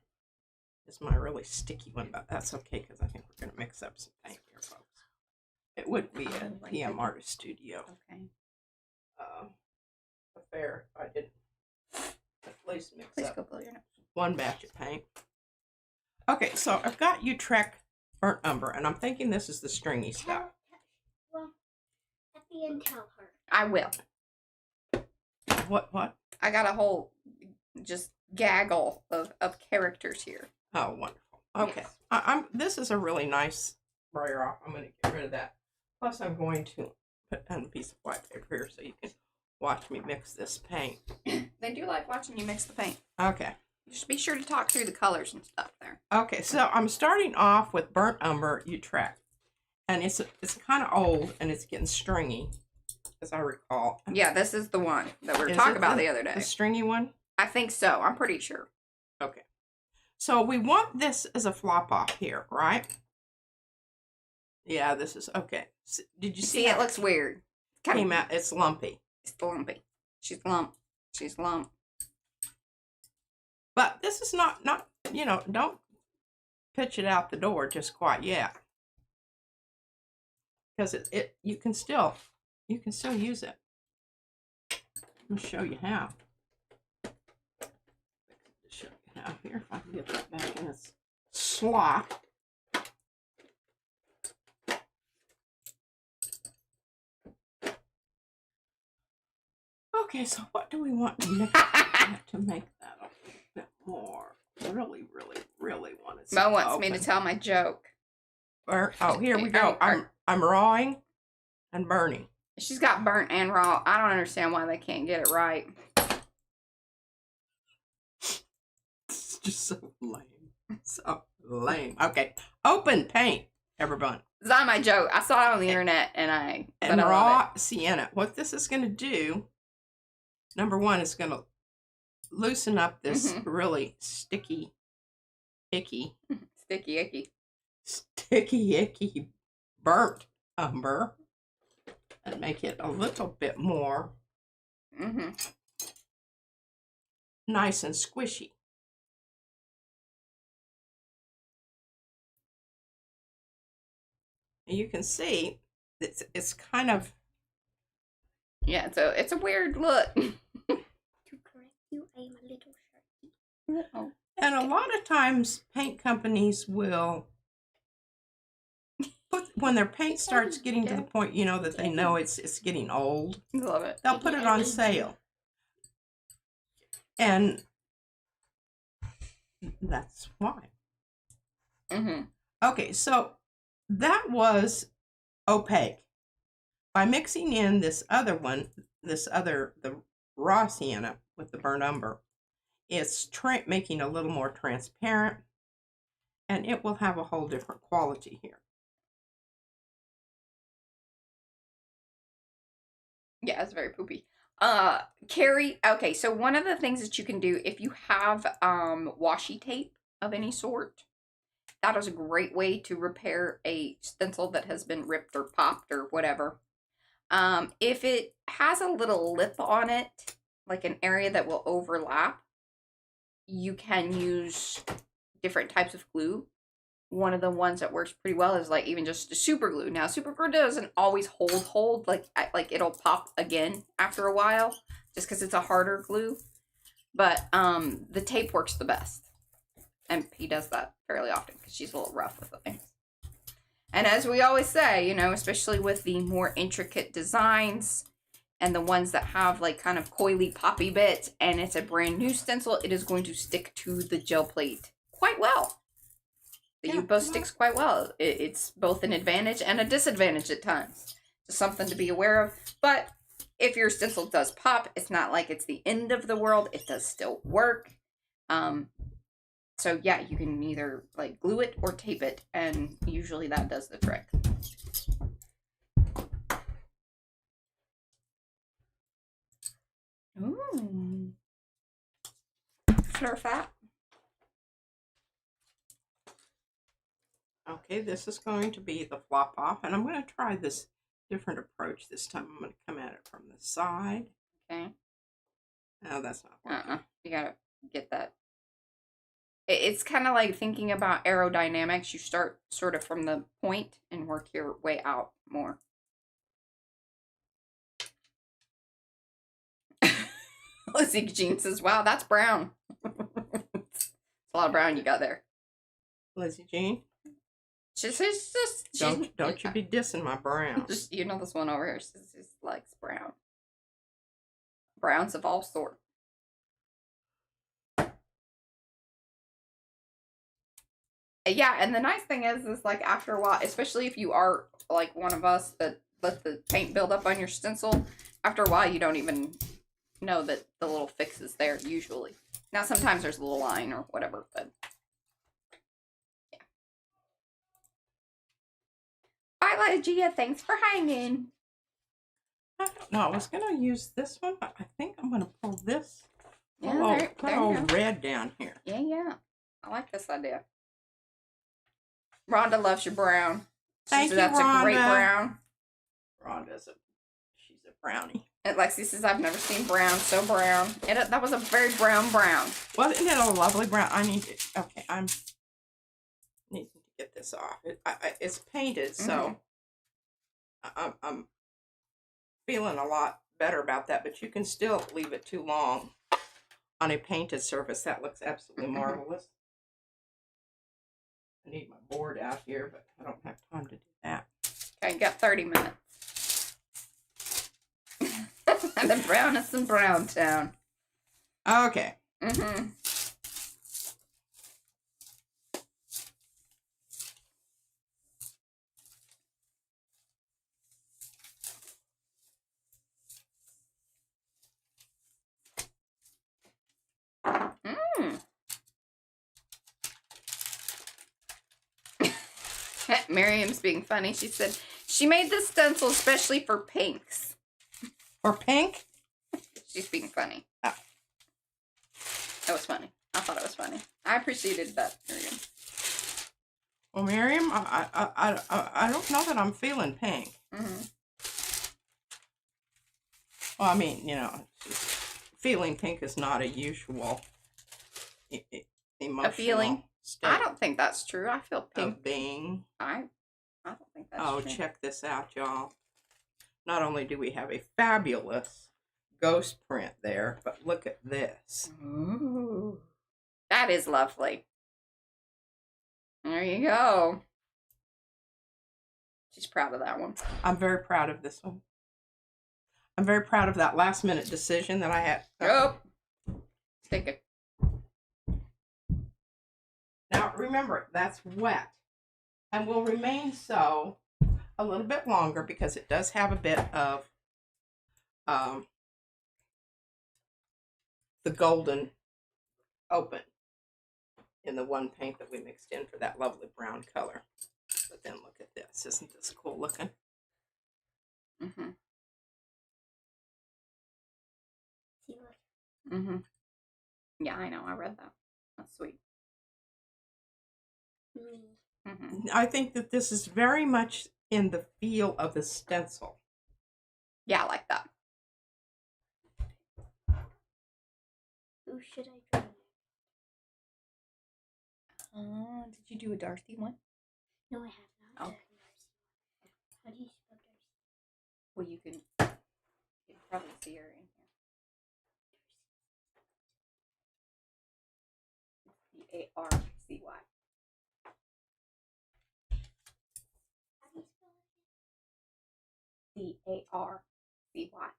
is my really sticky one, but that's okay because I think we're going to mix up some paint here, folks. It would be a PM Artist Studio. Okay. Affair if I didn't at least mix Please up go blow your nose. one batch of paint. Okay, so I've got Utrecht burnt umber, and I'm thinking this is the stringy stuff. Well, at the end, tell her. I will. What? I got a whole just gaggle of characters here. Oh, wonderful. Okay. Yes. This is a really nice brayer off. I'm going to get rid of that. Plus, I'm going to put down a piece of white paper here so you can watch me mix this paint. They do like watching you mix the paint. Okay. Just be sure to talk through the colors and stuff there. Okay, so I'm starting off with burnt umber Utrecht. And it's kind of old and it's getting stringy, as I recall. Yeah, this is the one that we were talking about the other day. The stringy one? I think so. I'm pretty sure. Okay. So we want this as a flop off here, right? Yeah, this is okay. Did you see it looks weird. Came out. It's lumpy. It's lumpy. She's lump. She's lump. But this is not don't pitch it out the door just quite yet, because you can still use it. I'll show you how. Show you how here. If I can get that back in its slot. Okay, so what do we want to make that a bit more? Really want it. Mo wants me to tell my joke. Oh, here we go. I'm rawing and burning. She's got burnt and raw. I don't understand why they can't get it right. It's just so lame. So lame. Okay, open paint, everyone. It's not my joke. I saw it on the internet and raw sienna. What this is going to do, number one, is going to loosen up this really sticky, icky burnt umber and make it a little bit more nice and squishy. And you can see it's kind of, yeah, so it's a weird look. To correct you, I am a little sharky. Oh. And a lot of times paint companies will put, when their paint starts getting to the point, that they know it's getting old. Love it. They'll put it on sale. And that's why. Okay, so that was opaque. By mixing in this other one, the raw sienna with the burnt umber, it's making it a little more transparent, and it will have a whole different quality here. Yeah, it's very poopy. Carrie, okay, so one of the things that you can do if you have washi tape of any sort, that is a great way to repair a stencil that has been ripped or popped or whatever. If it has a little lip on it, like an area that will overlap, you can use different types of glue. One of the ones that works pretty well is like even just a super glue. Now, super glue doesn't always hold, like it'll pop again after a while, just because it's a harder glue. But the tape works the best. And P does that fairly often because she's a little rough with the things. And as we always say, especially with the more intricate designs and the ones that have like kind of coily poppy bits and it's a brand new stencil, it is going to stick to the gel plate quite well. The U-bow sticks quite well. It's both an advantage and a disadvantage at times. Just something to be aware of. But if your stencil does pop, it's not like it's the end of the world. It does still work. So yeah, you can either like glue it or tape it, and usually that does the trick. Ooh. Slurp that. Okay, this is going to be the flop off, and I'm going to try this different approach this time. I'm going to come at it from the side. Okay. No, that's not working. You gotta get that. It's kind of like thinking about aerodynamics. You start sort of from the point and work your way out more. Lizzie Jean says, wow, that's brown. It's a lot of brown you got there. Lizzie Jean? Don't you be dissing my brown. Just, you know, this one over here, she just likes brown. Browns of all sorts. Yeah, and the nice thing is like after a while, especially if you are like one of us that let the paint build up on your stencil, after a while you don't even know that the little fix is there usually. Now sometimes there's a little line or whatever, but yeah. Bye, Gia. Thanks for hanging. I don't know. I was gonna use this one, but I think I'm gonna pull this. Yeah, put all red down here. Yeah. I like this idea. Rhonda loves your brown. Thank you, That's Rhonda. a great brown. She's a brownie. And Lexi says, I've never seen brown so brown. That was a very brown. Well, isn't it a lovely brown? I need to, okay, I'm needing to get this off. It's painted, so I'm feeling a lot better about that, but you can still leave it too long on a painted surface. That looks absolutely marvelous. I need my board out here, but I don't have time to do that. Okay, got 30 minutes. And the brownest in Brown Town. Okay. Miriam's being funny. She said she made this stencil especially for pinks. For pink? She's being funny. Oh. That was funny. I thought it was funny. I appreciated that, Miriam. Well, Miriam, I don't know that I'm feeling pink. Well, I mean, you know, feeling pink is not a usual emotional feeling? state. I don't think that's true. I feel pink. Of being. I don't think that's true. Oh, check this out, y'all. Not only do we have a fabulous ghost print there, but look at this. Ooh. That is lovely. There you go. She's proud of that one. I'm very proud of this one. I'm very proud of that last minute decision that I had. Oh, take it. Now remember, that's wet and will remain so a little bit longer because it does have a bit of the golden open in the one paint that we mixed in for that lovely brown color. But then look at this. Isn't this cool looking? Yeah, I know. I read that. That's sweet. I think that this is very much in the feel of the stencil. Yeah, I like that. Who should I draw? Did you do a Darcy one? No, I have not. Oh. How do you spell Darcy? Well, you can probably see her in here. D-A-R-C-Y. How do you spell it? D-A-R-C-Y.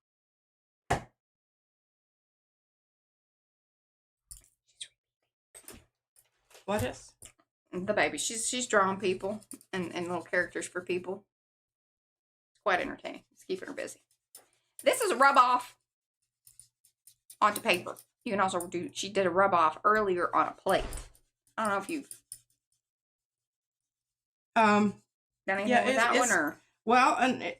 What is? The baby. She's drawing people and little characters for people. It's quite entertaining. It's keeping her busy. This is a rub off onto paper. You can also do, she did a rub off earlier on a plate. I don't know if you've done anything with that one or. Well, and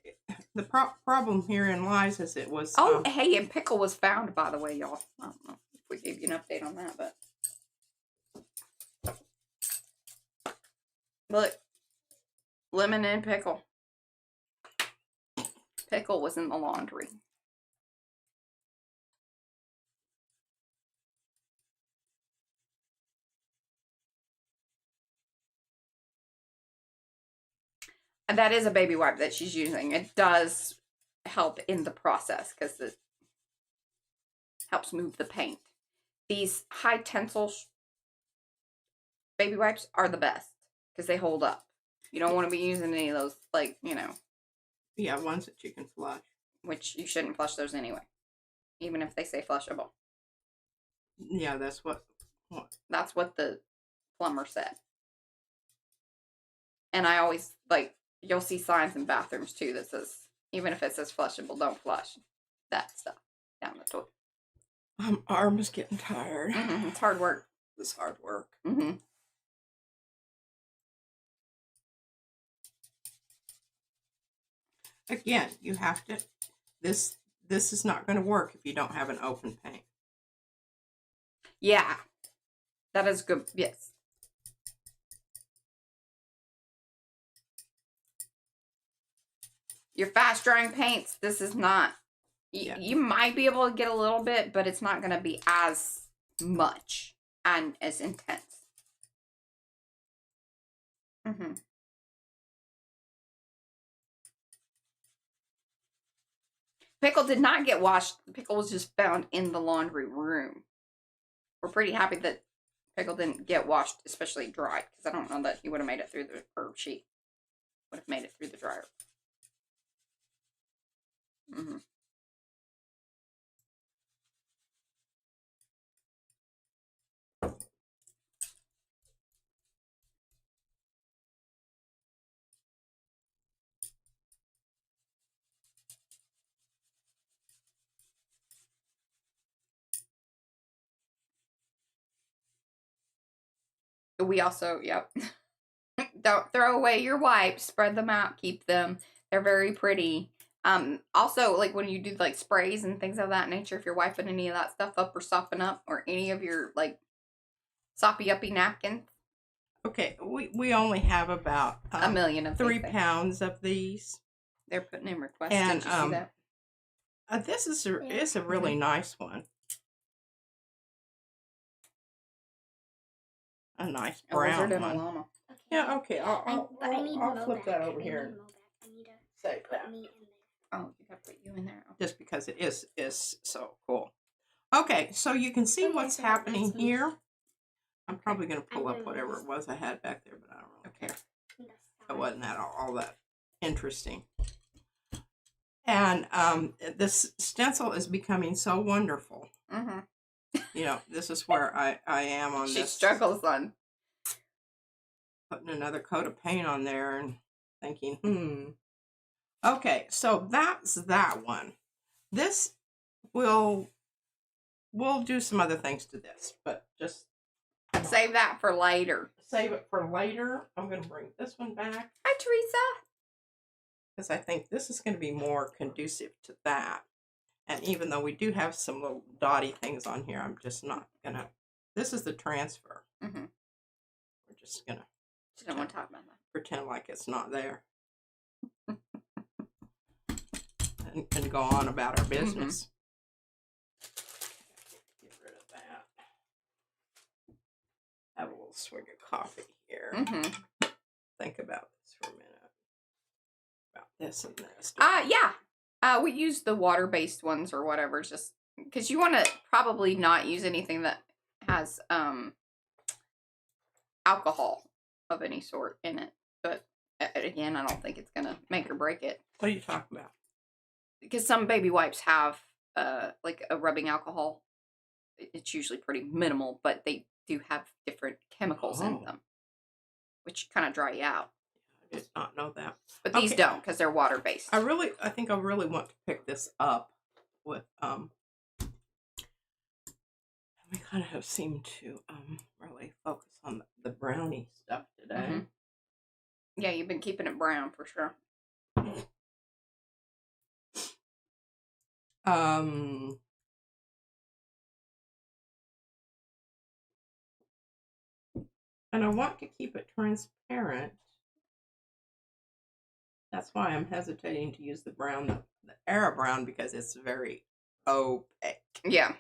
the problem herein lies is it was. Oh, hey, and pickle was found, by the way, y'all. I don't know if we gave you an update on that, but look, lemon and pickle. Pickle was in the laundry. And that is a baby wipe that she's using. It does help in the process because it helps move the paint. These high tensile baby wipes are the best because they hold up. You don't want to be using any of those, like, you know. Yeah, ones that you can flush. Which you shouldn't flush those anyway. Even if they say flushable. Yeah, that's what. That's what the plumber said. And I always, like, you'll see signs in bathrooms too that says, even if it says flushable, don't flush that stuff down the toilet. My arm is getting tired. It's hard work. It's hard work. Again, you have to. This is not going to work if you don't have an open paint. Yeah, that is good. Yes. Your fast drying paints, this is not. You might be able to get a little bit, but it's not going to be as much and as intense. Pickle did not get washed. Pickle was just found in the laundry room. We're pretty happy that Pickle didn't get washed, especially dried, because I don't know that he would have made it through the, or she would have made it through the dryer. We also, don't throw away your wipes. Spread them out. Keep them. They're very pretty. Also, like when you do like sprays and things of that nature, if you're wiping any of that stuff up or sopping up, or any of your like soppy uppy napkins. Okay, we only have about a million of 3 pounds of these. They're putting in requests. And did you see that? This is a really nice one. A nice brown one. Okay. Yeah, okay. I'll flip that over here. I need to put me in there. Oh, you gotta put you in there. Okay. Just because it is so cool. Okay, so you can see what's happening here. I'm probably going to pull up whatever it was I had back there, but I don't really care. It wasn't that all that interesting. And this stencil is becoming so wonderful. You know, this is where I am on this. She struggles on putting another coat of paint on there and thinking, Okay, so that's that one. This we'll do some other things to this, but just save that for later. Save it for later. I'm going to bring this one back. Hi, Teresa. Because I think this is going to be more conducive to that. And even though we do have some little dotty things on here, I'm just not going to. This is the transfer. We're just going to. She don't want to talk about that. Pretend like it's not there. and go on about our business. Get rid of that. Have a little swig of coffee here. Think about this for a minute. About this and this. Yeah. We use the water-based ones or whatever, just because you want to probably not use anything that has alcohol of any sort in it. But again, I don't think it's gonna make or break it. What are you talking about? Because some baby wipes have like a rubbing alcohol. It's usually pretty minimal, but they do have different chemicals in them, which kind of dry you out. I did not know that. But these don't, because they're water based. I think I really want to pick this up with we kind of seem to really focus on the brownie stuff today. Yeah, you've been keeping it brown for sure. And I want to keep it transparent. That's why I'm hesitating to use the brown, the Era brown, because it's very opaque. Yeah.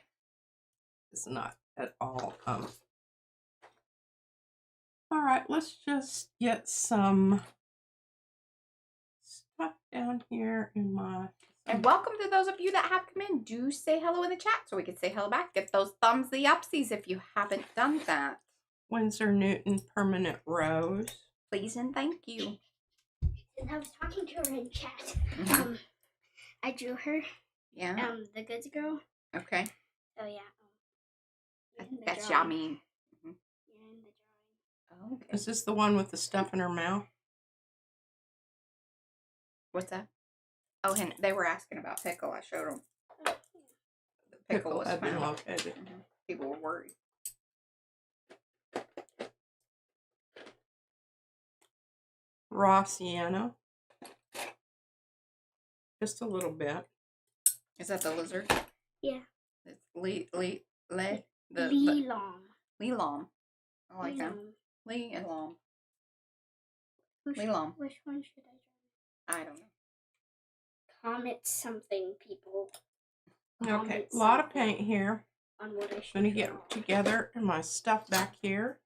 It's not at all. All right, let's just get some stuff down here in my... And welcome to those of you that have come in. Do say hello in the chat so we can say hello back. Get those thumbsy upsies if you haven't done that. Winsor Newton Permanent Rose. Please and thank you. And I was talking to her in chat. I drew her. Yeah. The goods girl. Okay. Oh yeah. That's yummy. Yeah, in the drawing. Oh, okay. Is this the one with the stuff in her mouth? What's that? Oh, and they were asking about Pickle. I showed them. The Pickle was had been found. located. People were worried. Raw sienna. Just a little bit. Is that the lizard? Yeah. It's Lelong. Lelong. I like that. Lelong. Lelong. Which one should I draw? I don't know. Comment something, people. Okay, a lot of paint here. On what I should I'm going to get together my stuff back here.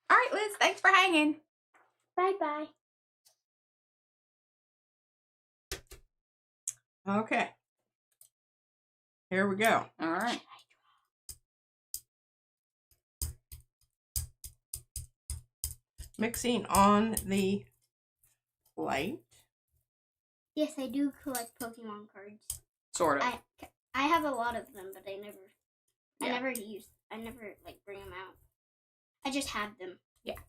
All right, Liz. Thanks for hanging. Bye-bye. Okay. Here we go. All right. Mixing on the plate. Yes, I do collect Pokemon cards. Sort of. I have a lot of them, but I never like bring them out. I just have them. Yeah.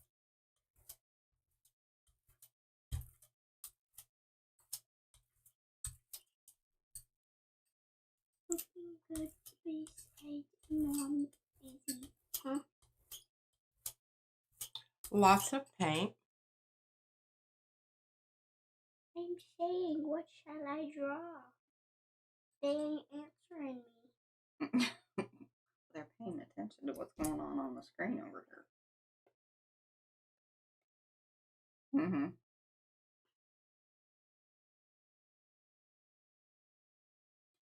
Good, please, Mom, huh? Lots of paint. I'm saying, what shall I draw? They ain't answering me. They're paying attention to what's going on the screen over here.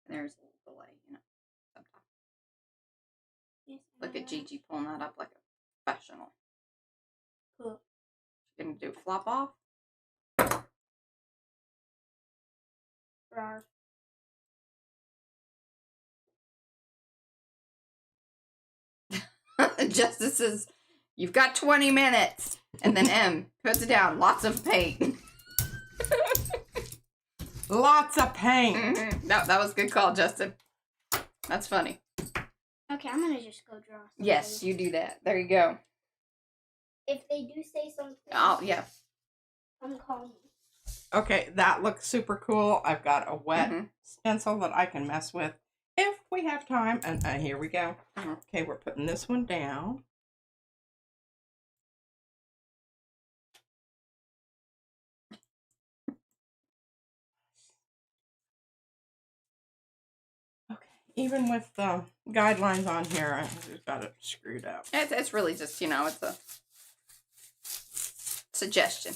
There's a little delay, sometimes. Yes, Look at Gigi pulling that up like a professional. Cool. She's gonna do flop off. Rar. Justice says, you've got 20 minutes. And then M puts it down. Lots of paint. Lots of paint. No, that was a good call, Justin. That's funny. Okay, I'm gonna just go draw something. Yes, you do that. There you go. If they do say something, Oh, yeah. I'm calling. Okay, that looks super cool. I've got a wet stencil that I can mess with if we have time. And here we go. Okay, we're putting this one down. Okay, even with the guidelines on here, I've got it screwed up. It's really just, it's a suggestion.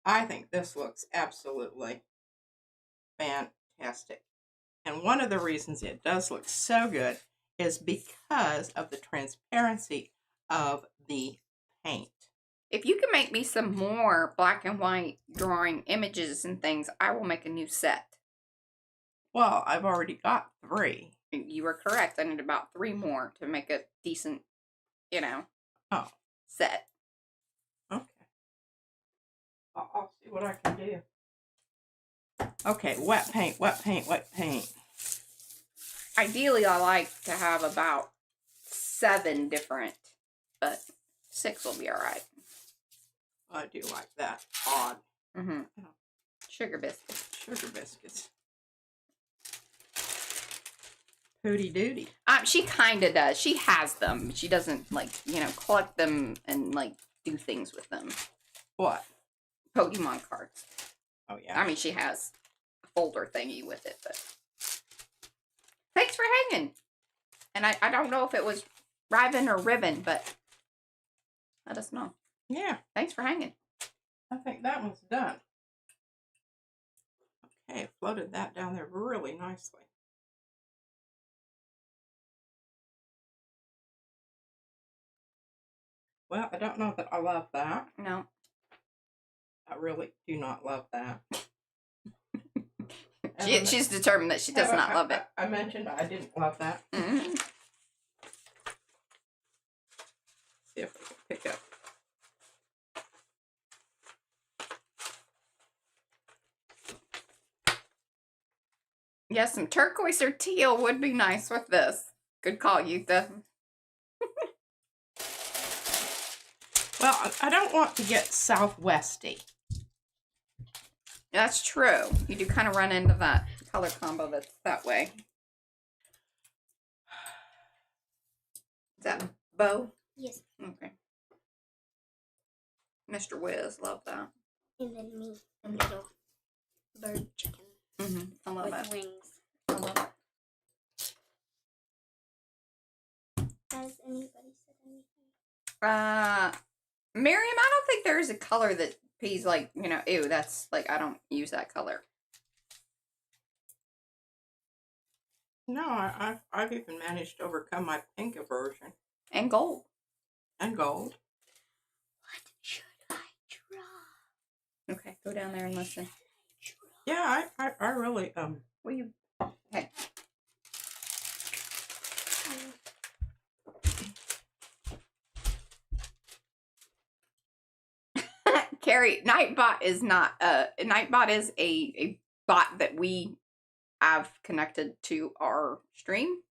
I think this looks absolutely fantastic. And one of the reasons it does look so good is because of the transparency of the paint. If you can make me some more black and white drawing images and things, I will make a new set. Well, I've already got 3. You are correct. I need about 3 more to make a decent, set. Okay. I'll see what I can do. Okay, wet paint, wet paint, wet paint. Ideally, I like to have about 7 different, but 6 will be all right. I do like that. Odd. Sugar biscuits. Sugar biscuits. Hooty doody. She kind of does. She has them. She doesn't, like, you know, collect them and, like, do things with them. What? Pokemon cards. Oh, yeah. I mean, she has a folder thingy with it, but... Thanks for hanging! And I don't know if it was Riven or Ribbon, but let us know. Yeah. Thanks for hanging. I think that one's done. Okay, floated that down there really nicely. Well, I don't know that I love that. No. I really do not love that. She's determined that she does not love it. I mentioned I didn't love that. Mm-hmm. See if we can pick up. Yeah, some turquoise or teal would be nice with this. Good call, Yuta. Well, I don't want to get southwesty. That's true. You do kind of run into that color combo that's that way. Is that bow? Yes. Okay. Mr. Wiz, love that. And then me, a little bird chicken. Mm-hmm. I love with that. wings. I love it. Has anybody said anything? Miriam, I don't think there is a color that he's like, you know, ew, that's like, I don't use that color. No, I've even managed to overcome my pink aversion. And gold. And gold. What should I draw? Okay, go down there and listen. Yeah, I really, Will you? Okay. Carrie, Nightbot is not, Nightbot is a bot that we have connected to our stream.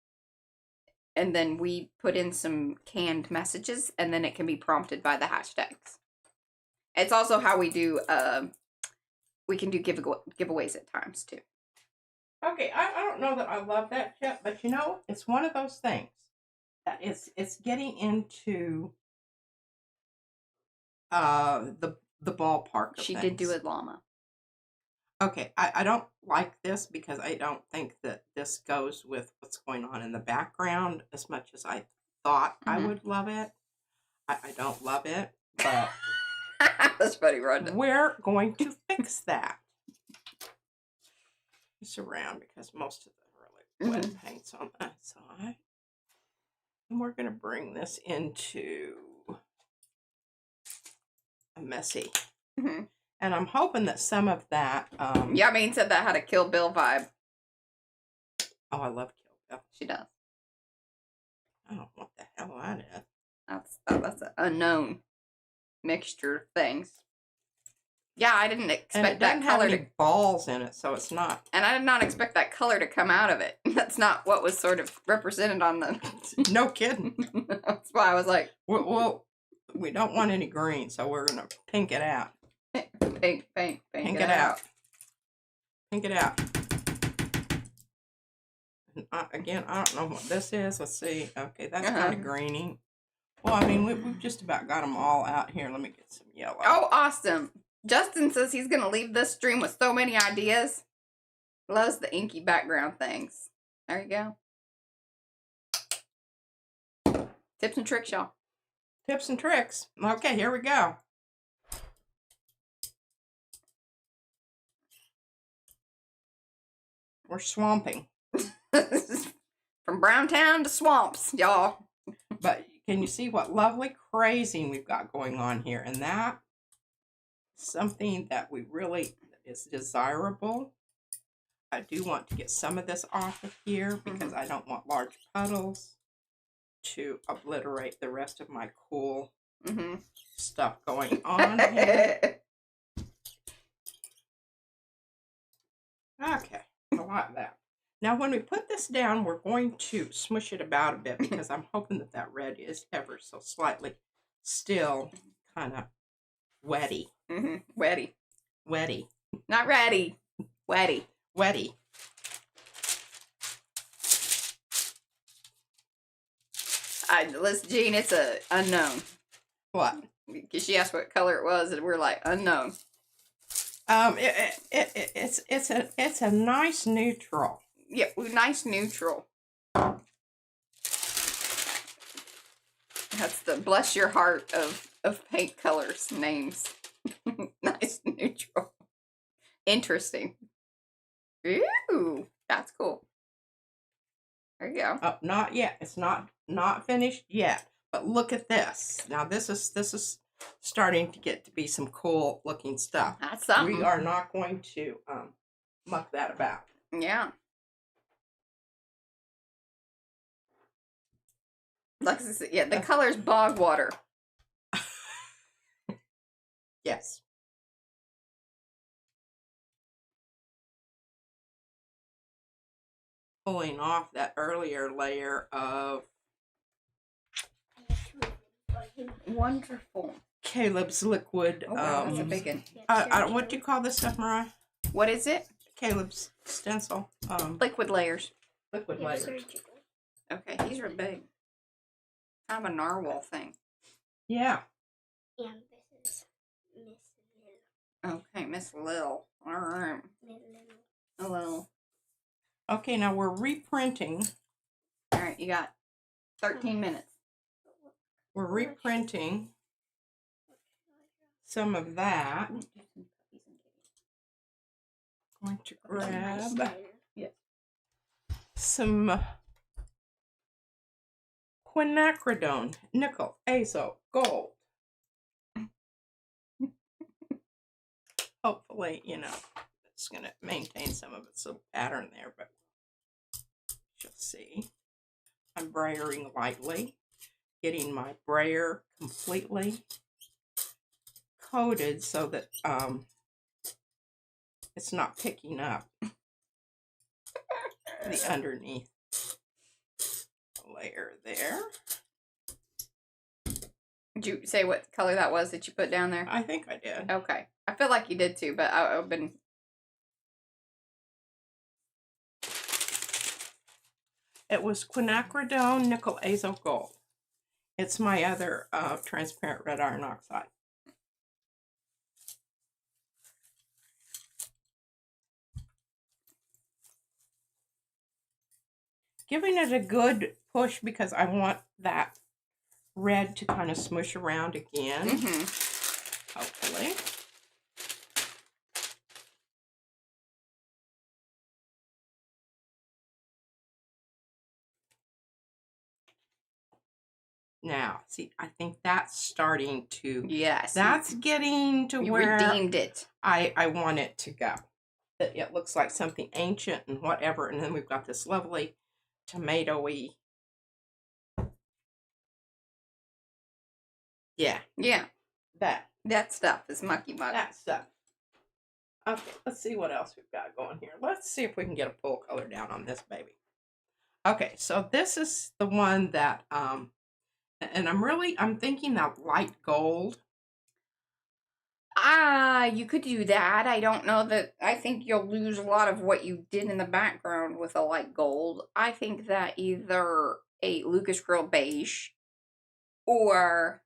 And then we put in some canned messages, and then it can be prompted by the hashtags. It's also how we do, we can do giveaways at times, too. okay, I don't know that I love that yet, but you know, it's one of those things that it's getting into the ballpark of She things. did do a llama. Okay, I don't like this because I don't think that this goes with what's going on in the background as much as I thought I would love it. I don't love it, but that's funny, Rhonda. We're going to fix that. It's around because most of the really wet paint's on that side. And we're going to bring this into a messy. And I'm hoping that some of that... yeah, I mean, said that had a Kill Bill vibe. Oh, I love Kill Bill. She does. I don't know what the hell that is. That's an unknown mixture of things. Yeah, I didn't expect that color to... balls in it, so it's not... And I did not expect that color to come out of it. That's not what was sort of represented on the... No kidding. That's why I was like... Well, we don't want any green, so we're going to pink it out. Pink it out. Pink it out. And again, I don't know what this is. Let's see. Okay, that's kind of greeny. Well, I mean, we've just about got them all out here. Let me get some yellow. Oh, awesome. Justin says he's going to leave this stream with so many ideas. Loves the inky background things. There you go. Tips and tricks, y'all. Tips and tricks. Okay, here we go. We're swamping. From Browntown to swamps, y'all. But can you see what lovely crazing we've got going on here? And that something that we really is desirable. I do want to get some of this off of here because I don't want large puddles to obliterate the rest of my cool stuff going on here. Okay, I like that. Now, when we put this down, we're going to smush it about a bit because I'm hoping that that red is ever so slightly still kind of wetty. Wetty. Wetty. Not ready. Wetty. Wetty. Listen, Jean, it's a unknown. What? Because she asked what color it was, and we're like, unknown. It's a nice neutral. Yeah, nice neutral. That's the bless your heart of paint colors names. Nice neutral. Interesting. Ooh, that's cool. There you go. Oh, not yet. It's not finished yet. But look at this. Now this is starting to get to be some cool looking stuff. That's something. We are not going to muck that about. Yeah. Like, yeah, the color's bog water. Yes. Pulling off that earlier layer of Wonderful. Caleb's liquid. Oh, wow, that's a big one. What do you call this stuff, Mariah? What is it? Caleb's stencil. Liquid layers. Liquid layers. Okay, these are big. Kind of a narwhal thing. Yeah. And this is Miss Lil. Okay, Miss Lil. All right. Hello. Okay, now we're reprinting. All right, you got 13 minutes. We're reprinting some of that. Going to grab some quinacridone, nickel, azo, gold. Hopefully, it's going to maintain some of its little pattern there, but you'll see. I'm brayering lightly, getting my brayer completely coated so that it's not picking up the underneath layer there. Did you say what color that was that you put down there? I think I did. Okay. I feel like you did too, but I've been... It was quinacridone, nickel, azo, gold. It's my other transparent red iron oxide. Giving it a good push because I want that red to kind of smush around again. Hopefully. Now, see, I think that's starting to... Yes. That's getting to where... redeemed it. I want it to go. It looks like something ancient and whatever, and then we've got this lovely tomato-y... Yeah. Yeah. That stuff is mucky muck. That stuff. Okay, let's see what else we've got going here. Let's see if we can get a full color down on this baby. Okay, so this is the one that... And I'm thinking that light gold. You could do that. I don't know that, I think you'll lose a lot of what you did in the background with a light gold. I think that either a Lucas Grill beige or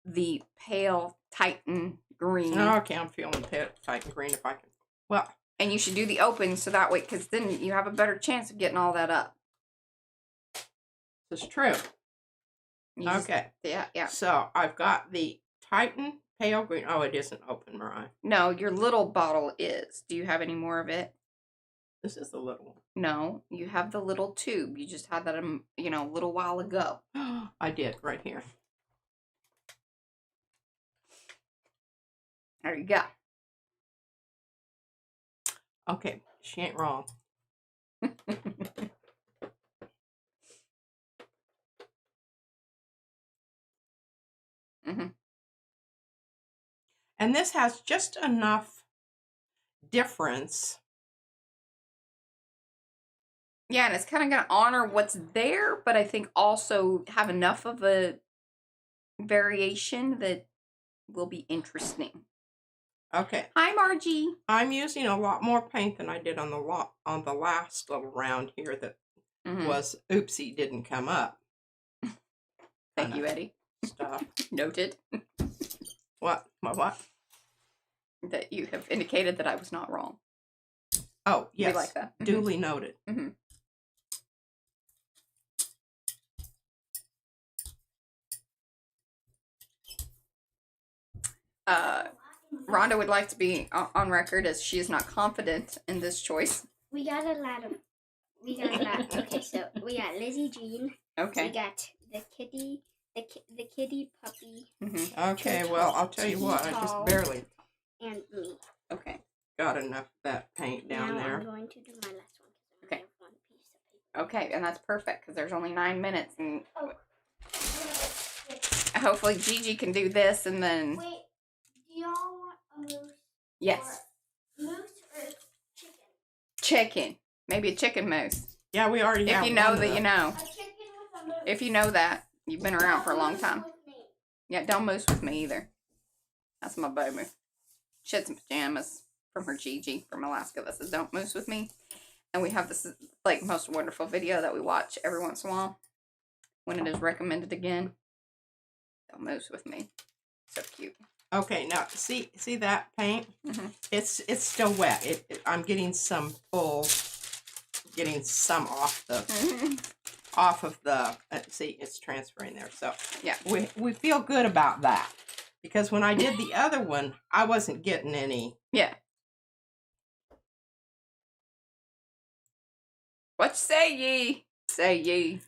the pale Titan green. Oh, okay, I'm feeling pale Titan green if I can. Well. And you should do the open so that way, because then you have a better chance of getting all that up. This is true. Okay. Yeah. So I've got the Titan pale green. Oh, it isn't open, Mariah. No, your little bottle is. Do you have any more of it? This is the little one. No, you have the little tube. You just had that, a little while ago. I did, right here. There you go. Okay, she ain't wrong. And this has just enough difference. Yeah, and it's kind of going to honor what's there, but I think also have enough of a variation that will be interesting. Okay. Hi, Margie. I'm using a lot more paint than I did on the last little round here that was oopsie didn't come up. Thank you, Eddie. Stuff. Noted. What? What? That you have indicated that I was not wrong. Oh, yes. We like that. Duly noted. Mm-hmm. Rhonda would like to be on record as she is not confident in this choice. We got a lot. Okay, so we got Lizzie Jean. Okay. We got the kitty, the kitty puppy. Mm-hmm. Okay, well, I'll tell you what. I just barely. And me. Okay. Got enough of that paint down there. I'm going to do my last one. Okay. One piece of paper. Okay, and that's perfect because there's only 9 minutes, and Oh. hopefully Gigi can do this, and then. Wait, do y'all want a moose? Yes. Or moose or chicken? Chicken. Maybe a chicken moose. Yeah, we already have If you know one that, of you know. A chicken with a moose. If you know that, you've been around for a long time. With me. Yeah, don't moose with me either. That's my baby. She had some pajamas from her Gigi from Alaska that says don't moose with me. And we have this like most wonderful video that we watch every once in a while when it is recommended again. Don't moose with me. So cute. Okay, now see that paint? Mm-hmm. It's still wet. I'm getting some getting some off the off of the. See, it's transferring there. So yeah, we feel good about that because when I did the other one, I wasn't getting any. Yeah. What say ye? Say ye.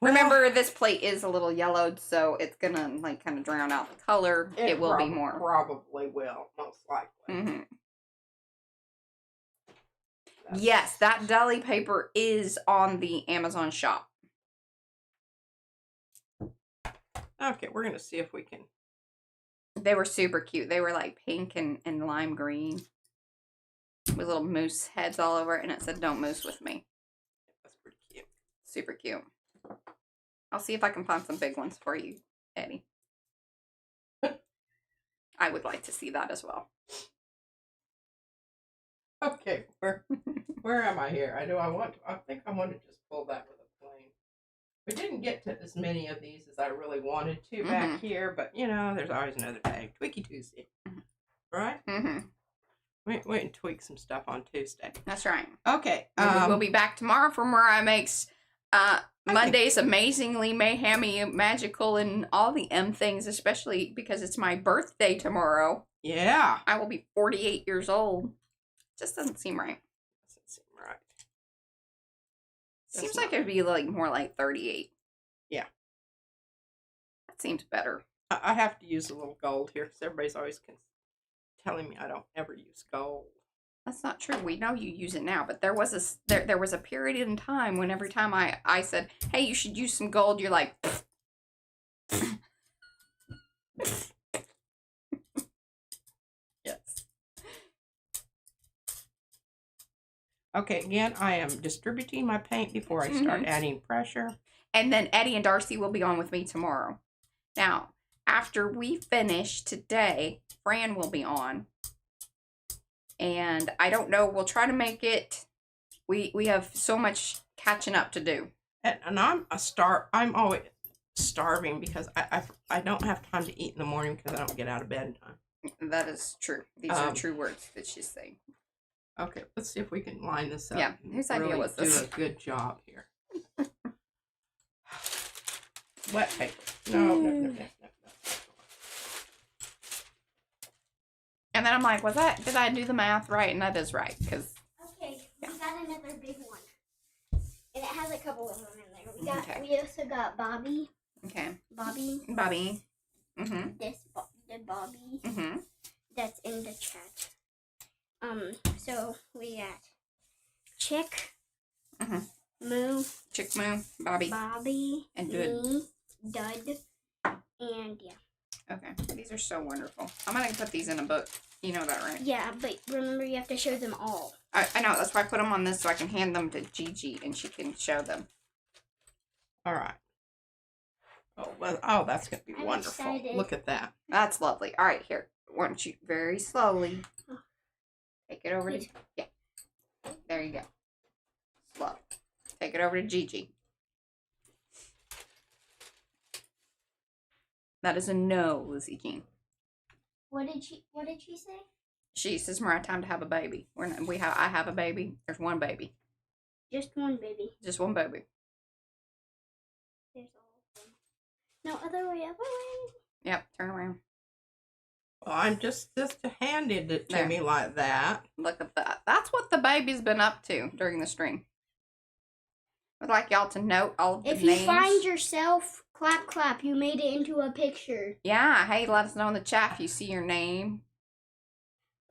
Remember, this plate is a little yellowed, so it's gonna like kind of drown out the color. It will be more. Probably will, most likely. Mm-hmm. Yes, that deli paper is on the Amazon shop. Okay, we're gonna see if we can. They were super cute. They were like pink and lime green with little moose heads all over it, and it said "Don't moose with me." That's pretty cute. Super cute. I'll see if I can find some big ones for you, Eddie. I would like to see that as well. Okay, where am I here? I think I want to just pull that with a plane. We didn't get to as many of these as I really wanted to back here, but you know, there's always another day. Tweaky Tuesday, right? Mm-hmm. Wait and tweak some stuff on Tuesday. That's right. Okay. We'll be back tomorrow for Mariah makes Mondays amazingly mayhemmy, magical, and all the M things, especially because it's my birthday tomorrow. Yeah. I will be 48 years old. Just doesn't seem right. Doesn't seem right. Seems like it'd be like more like 38. Yeah. That seems better. I have to use a little gold here because everybody's always telling me I don't ever use gold. That's not true. We know you use it now, but there was a period in time when every time I said, "Hey, you should use some gold," you're like, yes. Okay, again, I am distributing my paint before I start adding pressure. And then Eddie and Darcy will be on with me tomorrow. Now, after we finish today, Fran will be on. And I don't know, we'll try to make it, we have so much catching up to do. And I'm always starving because I don't have time to eat in the morning because I don't get out of bed in time. That is true. These are true words that she's saying. Okay, let's see if we can line this up. Yeah, whose idea was this? Do a good job here. Wet paper. No. And then I'm like, did I do the math right? And that is right, because. Okay, we got another big one. And it has a couple of them in there. We also got Bobby. Okay. Bobby. Mm-hmm. The Bobby. Mm-hmm. That's in the chat. So we got Chick. Mm-hmm. Moo. Chick Moo. Bobby. And me, Dud. And yeah. Okay. These are so wonderful. I'm going to put these in a book. You know that, right? Yeah, but remember you have to show them all. I know. That's why I put them on this so I can hand them to Gigi and she can show them. All right. Oh, that's going to be wonderful. Excited. Look at that. That's lovely. All right, here. Why don't you very slowly take it over to... Yeah. There you go. Slow. Take it over to Gigi. That is a no, Lizzie Jean. What did she say? She says, Mariah, time to have a baby. I have a baby. There's one baby. Just one baby. Just one baby. There's all of them. No, other way, other way. Yep, turn around. Well, I'm just handed it to me like that. Look at that. That's what the baby's been up to during the stream. I'd like y'all to note all of the names. If you find yourself, clap, clap. You made it into a picture. Yeah, hey, let us know in the chat if you see your name.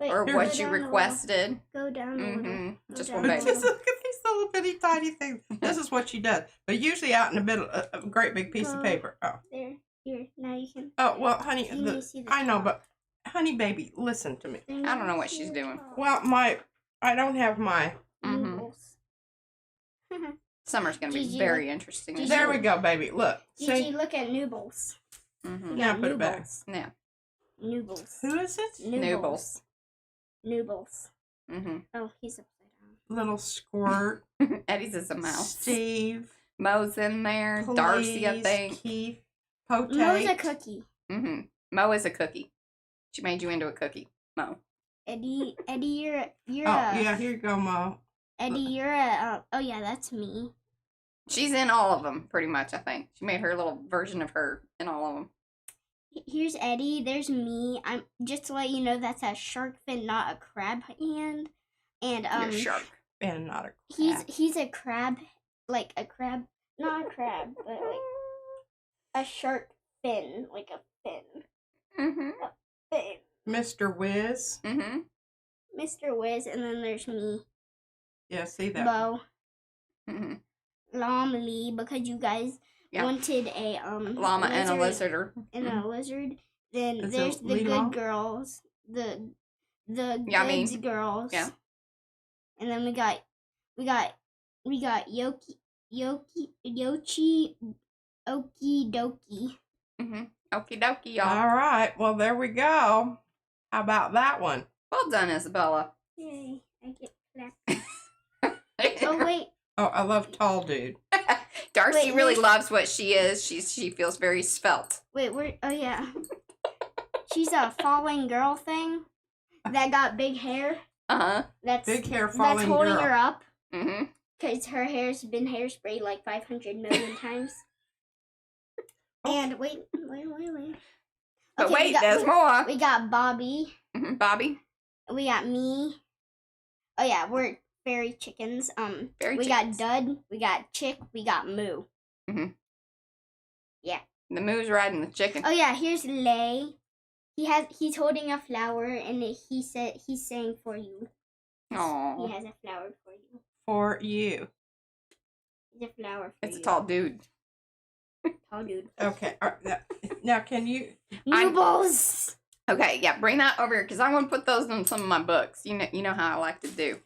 Wait, Or go what you down requested. Go down a little. Go Just down one a baby. Just little. look at these little bitty tiny things. This is what she does. But usually out in the middle, a great big piece of paper. Oh. There. Here. Now you can. Oh, well, honey, You need to see the I know, top. but, honey, baby, listen to me. Then I you don't know what see she's the doing. top. Well, I don't have my... Noodles. Summer's going to be Gigi, very interesting. Gigi. There we go, baby. Look. Gigi, See? look at Noobles. Mm-hmm. Now put it back. Noobles. Yeah. Noobles. Who is it? Noobles. Noobles. Mm-hmm. Oh, he's upside down. Little Squirt. Eddie's is a mouse. Steve. Mo's in there. Darcy, I Please, think. Keith. Potate. Mo's a cookie. Mm-hmm. Mo is a cookie. She made you into a cookie. Mo. Eddie, you're Oh, a. yeah, here you go, Mo. Eddie, you're a. Oh yeah, that's me. She's in all of them, pretty much, I think. She made her little version of her in all of them. Here's Eddie. There's me. I'm just to let you know that's a shark fin, not a crab hand. And You're a shark. And not a crab. he's a crab, like a crab, not a crab, but like a shark fin, like a fin. Mm-hmm. Fin. Mr. Whiz. Mm-hmm. Mr. Wiz, and then there's me, Yeah, see that? Bo, Mm-hmm. Lee, because you guys wanted a Llama and a lizard. and a lizard. Then Is there's it the Lee good Long? girls, the Yummy. goods girls. Yeah. And then we got Yochi, Okie Dokie. Mm-hmm. Okie dokie, y'all. All right. Well, there we go. How about that one? Well done, Isabella. Yay! I get clapped. Oh wait, Oh, I love tall dude. Darcy Wait, really wait. loves what she is. She feels very svelte. where? Oh yeah, she's a falling girl thing that got big hair. Uh-huh. That's Big hair falling that's holding girl. her up Mm-hmm. because her hair's been hairsprayed like 500 million times. And wait. But Okay, wait, there's more. We got Bobby. Mm-hmm. Bobby. We got me. Oh yeah, we're fairy chickens. Fairy we chickens. got Dud. We got Chick. We got Moo. The moo's riding the chicken. Oh yeah, here's Lay. He's holding a flower and he's saying for you. Aww. He has a flower for you. For you. It's a flower for It's you. a tall dude. Tall dude. Okay. Now, can you... Noodles. Okay, yeah, bring that over here because I want to put those in some of my books. You know how I like to do.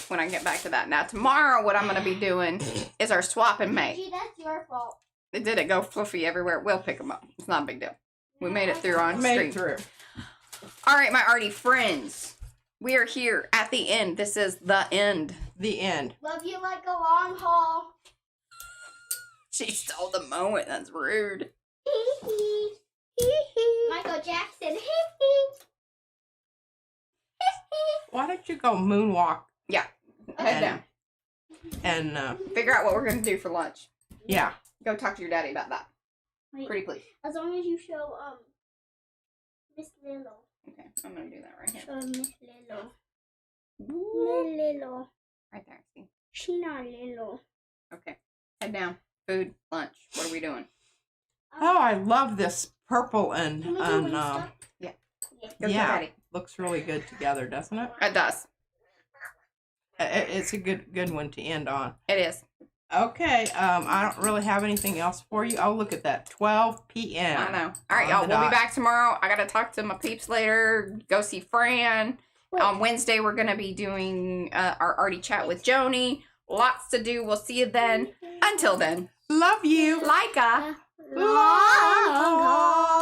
When I get back to that. Now, tomorrow, what I'm going to be doing is our swap and make. Gigi, that's your fault. Did it go fluffy everywhere? We'll pick them up. It's not a big deal. We made it through on Made stream. it through. All right, my Arty friends. We are here at the end. This is the end. The end. Love you like a long haul. She stole the moment. That's rude. Michael Jackson. Why don't you go moonwalk Yeah. Head down. and Figure out what we're going to do for lunch. yeah. Go talk to your daddy about that. Wait, Pretty please. as long as you show Miss Lilo. Okay, I'm going to do that right here. Show Miss Lilo. Miss Lilo. Right there. See? She not Lilo. Okay. Head down. Food. Lunch. What are we doing? Oh, I love this purple and Can we do Wingstop? Yeah. Yeah. Go to Yeah. daddy. Looks really good together, doesn't it? It does. It's a good one to end on. It is. Okay, I don't really have anything else for you. Oh, look at that, 12 p.m. I know. All right, On y'all. the We'll dot. be back tomorrow. I got to talk to my peeps later. Go see Fran. Wait. On Wednesday, we're going to be doing our Arty chat with Joni. Lots to do. We'll see you then. Until then, Love you. like a Long haul.